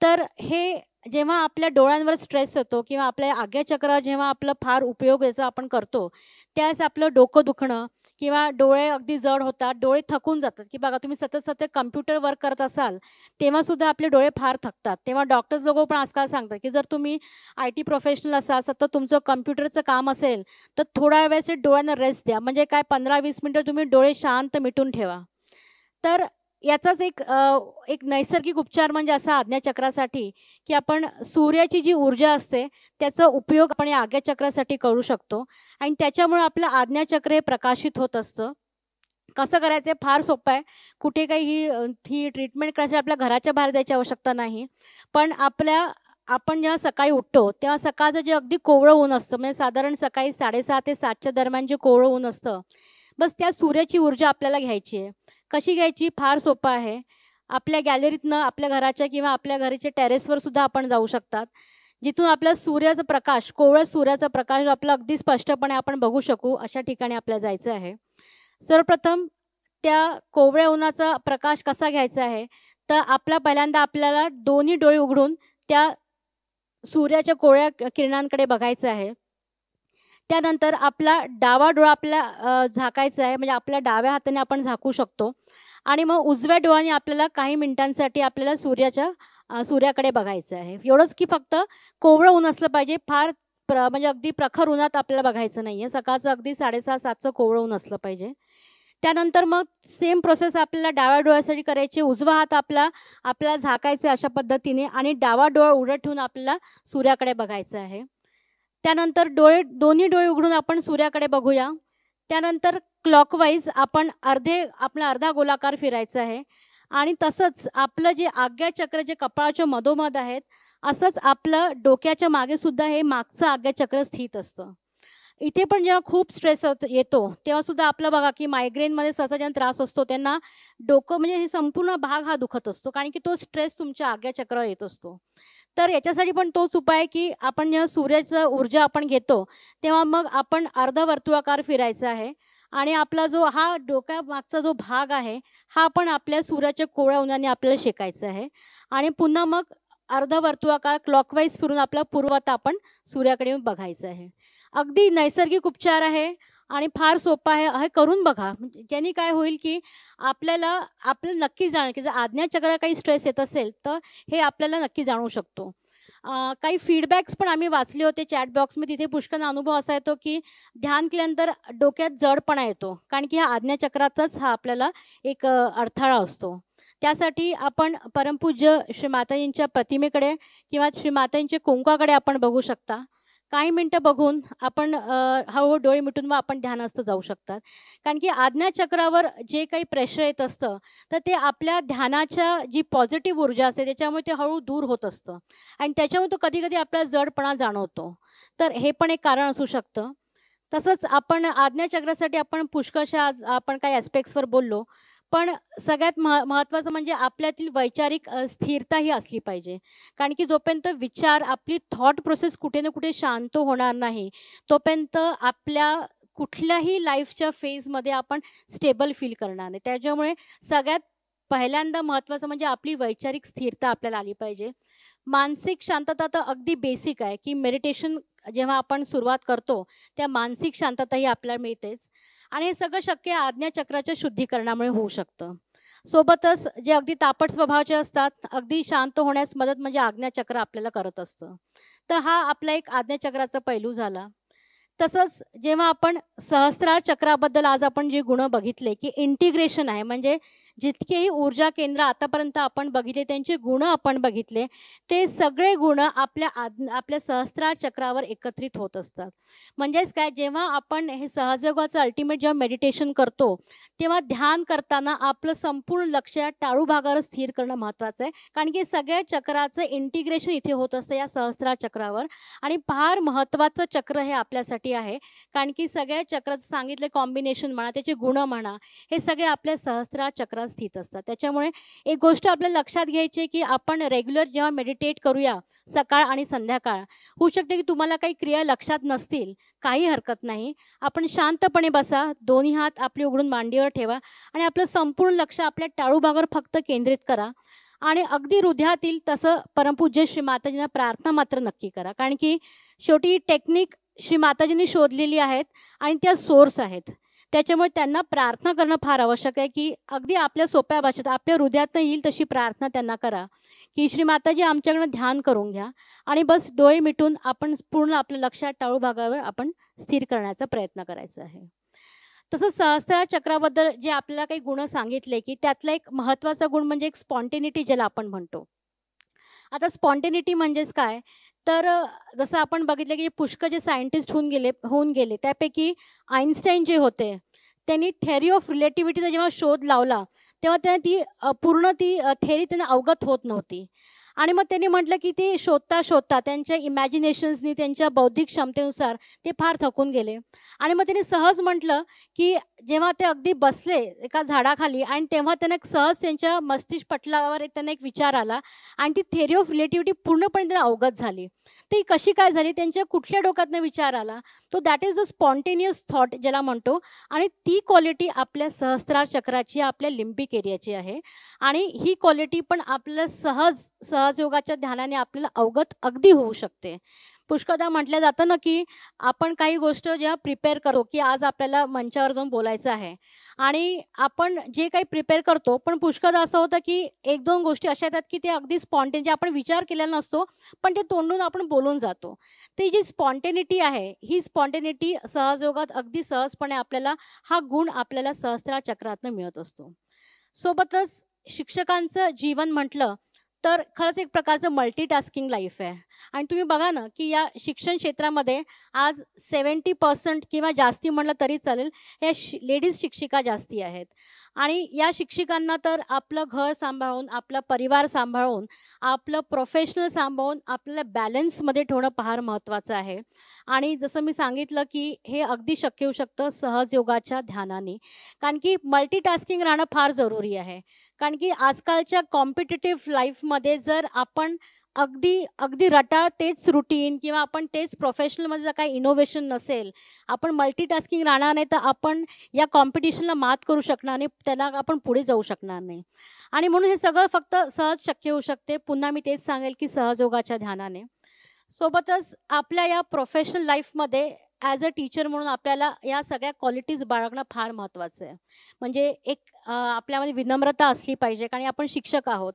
तर हे जेव्हा आपल्या डोळ्यांवर स्ट्रेस येतो किंवा आपल्या आज्ञाचक्र जेव्हा आपलं फार उपयोग याचा आपण करतो, त्यावेळेस आपलं डोकं दुखणं किंवा डोळे अगदी जड होतात, डोळे थकून जातात, की बघा तुम्ही सतत सतत कम्प्युटर वर्क करत असाल तेव्हासुद्धा आपले डोळे फार थकतात. तेव्हा डॉक्टर्स लोक पण आजकाल सांगतात की जर तुम्ही IT प्रोफेशनल असाल, सतत तुमचं कम्प्युटरचं काम असेल, तर थोड्या वेळेस डोळ्यांना रेस्ट द्या. म्हणजे काय 15-20 मिनिटं तुम्ही डोळे शांत मिटून ठेवा. तर याचाच एक नैसर्गिक उपचार म्हणजे असा आज्ञाचक्रासाठी की आपण सूर्याची जी ऊर्जा असते त्याचा उपयोग आपण या आज्ञाचक्रासाठी करू शकतो आणि त्याच्यामुळे आपलं आज्ञाचक्र हे प्रकाशित होत असतं. कसं करायचं आहे? फार सोपं आहे. कुठे काही ही ट्रीटमेंट करायची आपल्या घराच्या बाहेर जायची आवश्यकता नाही. पण आपण जेव्हा सकाळी उठतो तेव्हा सकाळचं जे अगदी कोवळं ऊन असतं, म्हणजे साधारण सकाळी 6:30 ते 7च्या दरम्यान जे कोवळं ऊन असतं, बस त्या सूर्याची ऊर्जा आपल्याला घ्यायची आहे. कशी घ्यायची? फार सोपं आहे. आपल्या गॅलरीतनं, आपल्या घराच्या किंवा आपल्या घराच्या टेरेसवर सुद्धा आपण जाऊ शकतात. जिथून आपल्या सूर्याचा प्रकाश, कोवळ्या सूर्याचा प्रकाश आपला अगदी स्पष्टपणे आपण बघू शकू, अशा ठिकाणी आपल्याला जायचं आहे. सर्वप्रथम त्या कोवळ्या उन्हाचा प्रकाश कसा घ्यायचा आहे? तर पहिल्यांदा आपल्याला दोन्ही डोळे उघडून त्या सूर्याच्या कोवळ्या किरणांकडे बघायचं आहे. त्यानंतर आपला डावा डोळा झाकायचा आहे, म्हणजे आपल्या डाव्या हाताने आपण झाकू शकतो आणि मग उजव्या डोळ्याने आपल्याला काही मिनिटांसाठी आपल्याला सूर्याकडे बघायचं आहे. एवढंच की फक्त कोवळं ऊन असलं पाहिजे, म्हणजे अगदी प्रखर उन्हात आपल्याला बघायचं नाही आहे. सकाळचं अगदी 6:30-7चं कोवळं ऊन असलं पाहिजे. त्यानंतर मग सेम प्रोसेस आपल्याला डाव्या डोळ्यासाठी करायची. उजवा हात आपल्याला झाकायचा अशा पद्धतीने आणि डावा डोळा उघडं ठेवून आपल्याला सूर्याकडे बघायचं आहे. त्यानंतर दोन्ही डोळे उघडून आपण सूर्याकडे बघूया. त्यानंतर क्लॉकवाईज आपला अर्धा गोलाकार फिरायचा आहे आणि तसंच आपलं जे आज्ञाचक्र जे कपाळाच्या मधोमध आहेत, असंच आपलं डोक्याच्या मागे सुद्धा हे मागचं आज्ञाचक्र स्थित असतं. इथे पण जेव्हा खूप स्ट्रेस येतो तेव्हा सुद्धा आपलं बघा की मायग्रेनमध्ये सहसा ज्यांना त्रास असतो त्यांना डोकं म्हणजे हे संपूर्ण भाग हा दुखत असतो, कारण की तो स्ट्रेस तुमच्या आज्ञाचक्रावर येत असतो. तर याच्यासाठी पण तोच उपाय आहे की आपण जेव्हा सूर्याचं ऊर्जा आपण घेतो तेव्हा मग आपण अर्धवर्तुळाकार फिरायचा आहे आणि आपला जो हा डोक्यामागचा जो भाग आहे हा पण आपल्या सूर्याच्या कोवळ्या उन्हाने आपल्याला शेकायचा आहे आणि पुन्हा मग अर्धवर्तुळाकार क्लॉकवाईज फिरून आपला पूर्वता आपण सूर्याकडे येऊन बघायचं आहे. अगदी नैसर्गिक उपचार आहे आणि फार सोपा आहे. हे करून बघा, ज्यांनी काय होईल की आपल्याला नक्की जाणेल की जर आज्ञाचक्राला काही स्ट्रेस येत असेल तर हे आपल्याला नक्की जाणवू शकतो. काही फीडबॅक्स पण आम्ही वाचले होते चॅट बॉक्समध्ये. तिथे पुष्कळ अनुभव असा येतो की ध्यान केल्यानंतर डोक्यात जडपणा येतो, कारण की हा आज्ञाचक्रातच हा आपल्याला एक अडथळा असतो. त्यासाठी आपण परमपूज्य श्री माताजींच्या प्रतिमेकडे किंवा श्री माताजींच्या कुंकाकडे आपण बघू शकता. काही मिनटं बघून आपण हळूहळू डोळे मिटून मग आपण ध्यानस्थ जाऊ शकतात. कारण की आज्ञाचक्रावर जे काही प्रेशर येत असतं तर ते आपल्या ध्यानाच्या जी पॉझिटिव्ह ऊर्जा असते त्याच्यामुळे ते हळू दूर होत असतं आणि त्याच्यामुळे तो कधी कधी आपला जडपणा जाणवतो. तर हे पण एक कारण असू शकतं. तसंच आपण आज्ञाचक्रासाठी आपण पुष्कळशा आज आपण काही ॲस्पेक्ट्सवर बोललो. पण सगळ्यात महत्त्वाचं म्हणजे आपल्यातील वैचारिक स्थिरता ही असली पाहिजे. कारण की जोपर्यंत विचार आपली थॉट प्रोसेस कुठे ना कुठे शांत होणार नाही, तोपर्यंत आपल्या कुठल्याही लाईफच्या फेजमध्ये आपण स्टेबल फील करणार नाही. त्याच्यामुळे सगळ्यात पहिल्यांदा महत्त्वाचं म्हणजे आपली वैचारिक स्थिरता आपल्याला आली पाहिजे. मानसिक शांतता तर अगदी बेसिक आहे, की मेडिटेशन जेव्हा आपण सुरुवात करतो, त्या मानसिक शांतता ही आपल्याला मिळतेच. आणि हे सगळं शक्य आज्ञाचक्राच्या शुद्धीकरणामुळे होऊ शकतं. सोबतच जे अगदी तापट स्वभावाचे असतात, अगदी शांत होण्यास मदत म्हणजे आज्ञाचक्र आपल्याला करत असतं. तर हा आपला एक आज्ञाचक्राचा पैलू झाला. तसंच जेव्हा आपण सहस्रार चक्राबद्दल आज आपण जे गुण बघितले, की इंटिग्रेशन आहे, म्हणजे जितकेही ऊर्जा केंद्र आतापर्यंत आपण बघितले त्यांचे गुण आपण बघितले, ते सगळे गुण आपल्या सहस्रार चक्रावर एकत्रित होत असतात. म्हणजेच काय, जेव्हा आपण हे सहजयोगाचं अल्टिमेट जेव्हा मेडिटेशन करतो, तेव्हा ध्यान करताना आपलं संपूर्ण लक्ष या टाळू भागावर स्थिर करणं महत्त्वाचं आहे. कारण की सगळ्या चक्राचं इंटिग्रेशन इथे होत असतं या सहस्रार चक्रावर. आणि फार महत्त्वाचं चक्र हे आपल्यासाठी आहे. कारण की सगळ्या चक्राचं सांगितलं कॉम्बिनेशन म्हणा, त्याचे गुण म्हणा, हे सगळे आपल्या सहस्रार चक्रात स्थित असतात. त्याच्यामुळे एक गोष्ट आपल्याला लक्षात घ्यायची आहे, की आपण रेग्युलर जेव्हा मेडिटेट करूया सकाळ आणि संध्याकाळ, होऊ शकते की तुम्हाला काही क्रिया लक्षात नसतील, काही हरकत नाही. आपण शांतपणे बसा, दोन्ही हात आपले उघडून मांडीवर ठेवा आणि आपलं संपूर्ण लक्ष आपल्या टाळू भागावर फक्त केंद्रित करा. आणि अगदी हृदयातील तसं परमपूज्य श्री माताजींना प्रार्थना मात्र नक्की करा. कारण की शेवटी टेक्निक श्री माताजींनी शोधलेली आहेत आणि त्या सोर्स आहेत. त्याच्यामुळे त्यांना प्रार्थना करणं फार आवश्यक आहे, की अगदी आपल्या सोप्या भाषेत आपल्या हृदयातनं येईल तशी प्रार्थना त्यांना करा, की श्री माताजी आमच्याकडनं ध्यान करून घ्या आणि बस डोळे मिटून आपण पूर्ण आपल्या लक्षात टाळू भागावर आपण स्थिर करण्याचा प्रयत्न करायचा आहे. तसंच सहस्रार चक्राबद्दल जे आपल्याला काही गुण सांगितले, की त्यातला एक महत्त्वाचा गुण म्हणजे एक स्पॉन्टेनिटी ज्याला आपण म्हणतो. आता स्पॉन्टेनिटी म्हणजेच काय, तर जसं आपण बघितलं की पुष्कळ जे सायंटिस्ट होऊन गेले त्यापैकी आईन्स्टाईन जे होते, त्यांनी थेअरी ऑफ रिलेटिव्हिटीचा जेव्हा शोध लावला तेव्हा पूर्ण ती थेअरी त्यांना अवगत होत नव्हती. आणि मग त्यांनी म्हटलं की ते शोधता त्यांच्या इमॅजिनेशन्सनी त्यांच्या बौद्धिक क्षमतेनुसार ते फार थकून गेले. आणि मग त्यांनी सहज म्हटलं की जेव्हा ते अगदी बसले एका झाडाखाली आणि तेव्हा त्यांना एक सहज त्यांच्या मस्तिष्क पटलावर त्यांना एक विचार आला आणि ती थेअरी ऑफ रिलेटिव्हिटी पूर्णपणे त्यांना अवगत झाली. ती कशी काय झाली, त्यांच्या कुठल्या डोक्यातनं विचार आला, तो that is the spontaneous thought ज्याला म्हणतो. आणि ती क्वालिटी आपल्या सहस्रार चक्राची, आपल्या लिम्बिक एरियाची आहे. आणि ही क्वालिटी पण आपल्या सहजयोगाच्या ध्यानाने आपल्याला अवगत अगदी होऊ शकते. पुष्कळदा म्हटलं जातं ना, की आपण काही गोष्ट जेव्हा प्रिपेअर करतो, की आज आपल्याला मंचावर जाऊन बोलायचं आहे आणि आपण जे काही प्रिपेअर करतो, पण पुष्कळदा असं होतं की एक दोन गोष्टी अशा येतात की ते अगदी स्पॉन्टेन जे आपण विचार केलेला नसतो, पण ते तोंडून आपण बोलून जातो. ती जी स्पॉन्टेनिटी आहे, ही स्पॉन्टेनिटी सहजयोगात अगदी सहजपणे आपल्याला हा गुण आपल्याला सहस्रार चक्रातनं मिळत असतो. सोबतच शिक्षकांचं जीवन म्हटलं तर खरंच एक प्रकारचं मल्टीटास्किंग लाईफ आहे. आणि तुम्ही बघा ना, की या शिक्षण क्षेत्रामध्ये आज 70% किंवा जास्ती म्हटलं तरी चालेल, या लेडीज शिक्षिका जास्ती आहेत. आणि या शिक्षिकांना तर आपलं घर सांभाळून, आपला परिवार सांभाळून, आपलं प्रोफेशनल सांभाळून आपल्याला बॅलन्समध्ये ठेवणं फार महत्त्वाचं आहे. आणि जसं मी सांगितलं, की हे अगदी शक्य होऊ शकतं सहजयोगाच्या ध्यानाने. कारण की मल्टीटास्किंग राहणं फार जरुरी आहे. कारण की आजकालच्या कॉम्पिटिटिव्ह लाईफमध्ये जर आपण अगदी रटाळ तेच रुटीन किंवा आपण तेच प्रोफेशनलमध्ये जर काही इनोव्हेशन नसेल, आपण मल्टीटास्किंग राहणार नाही, तर आपण या कॉम्पिटिशनला मात करू शकणार नाही, त्याला आपण पुढे जाऊ शकणार नाही. आणि म्हणून हे सगळं फक्त सहज शक्य होऊ शकते. पुन्हा मी तेच सांगेल की सहजयोगाच्या ध्यानाने. सोबतच आपल्या या प्रोफेशनल लाईफमध्ये ॲज अ टीचर म्हणून आपल्याला या सगळ्या क्वालिटीज बाळगणं फार महत्त्वाचं आहे. म्हणजे एक आपल्यामध्ये विनम्रता असली पाहिजे, कारण आपण शिक्षक आहोत.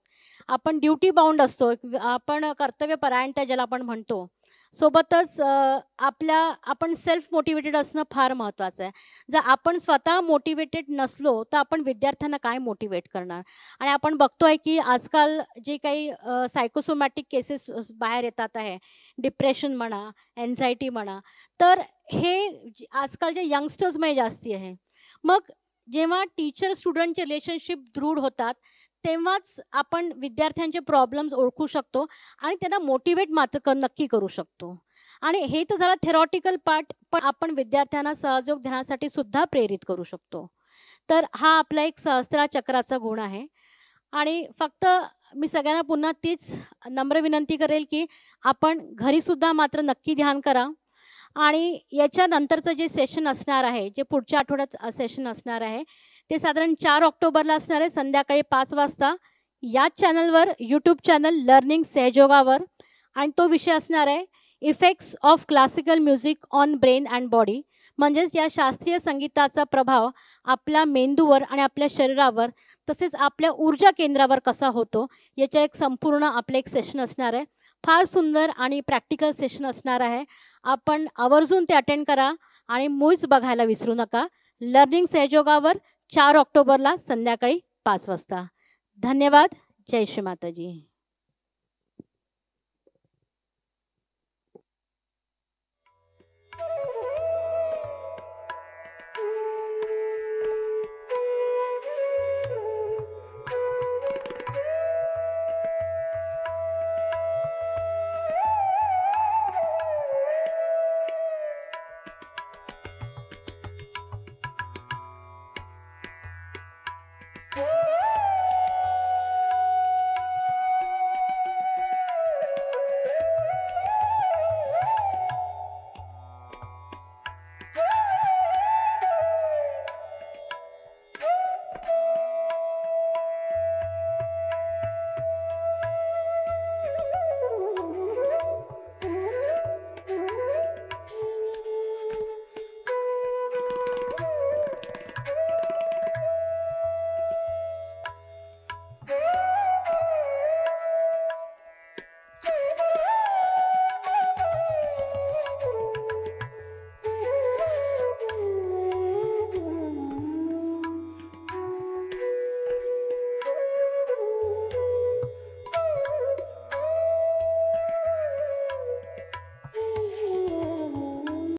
आपण ड्युटी बाउंड असतो, आपण कर्तव्यपरायणता ज्याला आपण म्हणतो. सोबतच आपण सेल्फ मोटिवेटेड असणं फार महत्त्वाचं आहे. जर आपण स्वतः मोटिवेटेड नसलो तर आपण विद्यार्थ्यांना काय मोटिवेट करणार. आणि आपण बघतोय की आजकाल जे काही सायकोसोमॅटिक केसेस बाहेर येतात आहे, डिप्रेशन म्हणा, एन्झायटी म्हणा, तर हे आजकाल जे यंगस्टर्समध्ये जास्ती आहे. मग जेव्हा टीचर स्टुडंटचे रिलेशनशिप दृढ होतात तेव्हाच आपण विद्यार्थ्यांचे प्रॉब्लेम्स ओळखू शकतो आणि त्यांना मोटिवेट मात्र नक्की करू शकतो. आणि हे तर झालं थेरॉटिकल पार्ट, पण आपण विद्यार्थ्यांना सहयोग देण्यासाठी सुद्धा प्रेरित करू शकतो. तर हा आपला एक सहस्त्रा चक्राचा गुण आहे. आणि फक्त मी सगळ्यांना पुन्हा तीच नम्र विनंती करेल की आपण घरीसुद्धा मात्र नक्की ध्यान करा. आणि याच्यानंतरचं जे सेशन असणार आहे, जे पुढच्या आठवड्यात सेशन असणार आहे, ते साधारण 4 ऑक्टोबरला असणार आहे संध्याकाळी 5 वाजता याच चॅनलवर, यूट्यूब चॅनल लर्निंग सहयोगावर. आणि तो विषय असणार आहे effects of classical music on brain and body, म्हणजेच या शास्त्रीय संगीताचा प्रभाव आपल्या मेंदूवर आणि आपल्या शरीरावर तसेच आपल्या ऊर्जा केंद्रावर कसा होतो, याच्या एक संपूर्ण आपलं एक सेशन असणार आहे. फार सुंदर आणि प्रॅक्टिकल सेशन असणार आहे. आपण आवर्जून ते अटेंड करा आणि मूव्ज बघायला विसरू नका. लर्निंग सहयोगावर 4 ऑक्टोबरला संध्याकाळी 5 वाजता. धन्यवाद. जय श्री माताजी.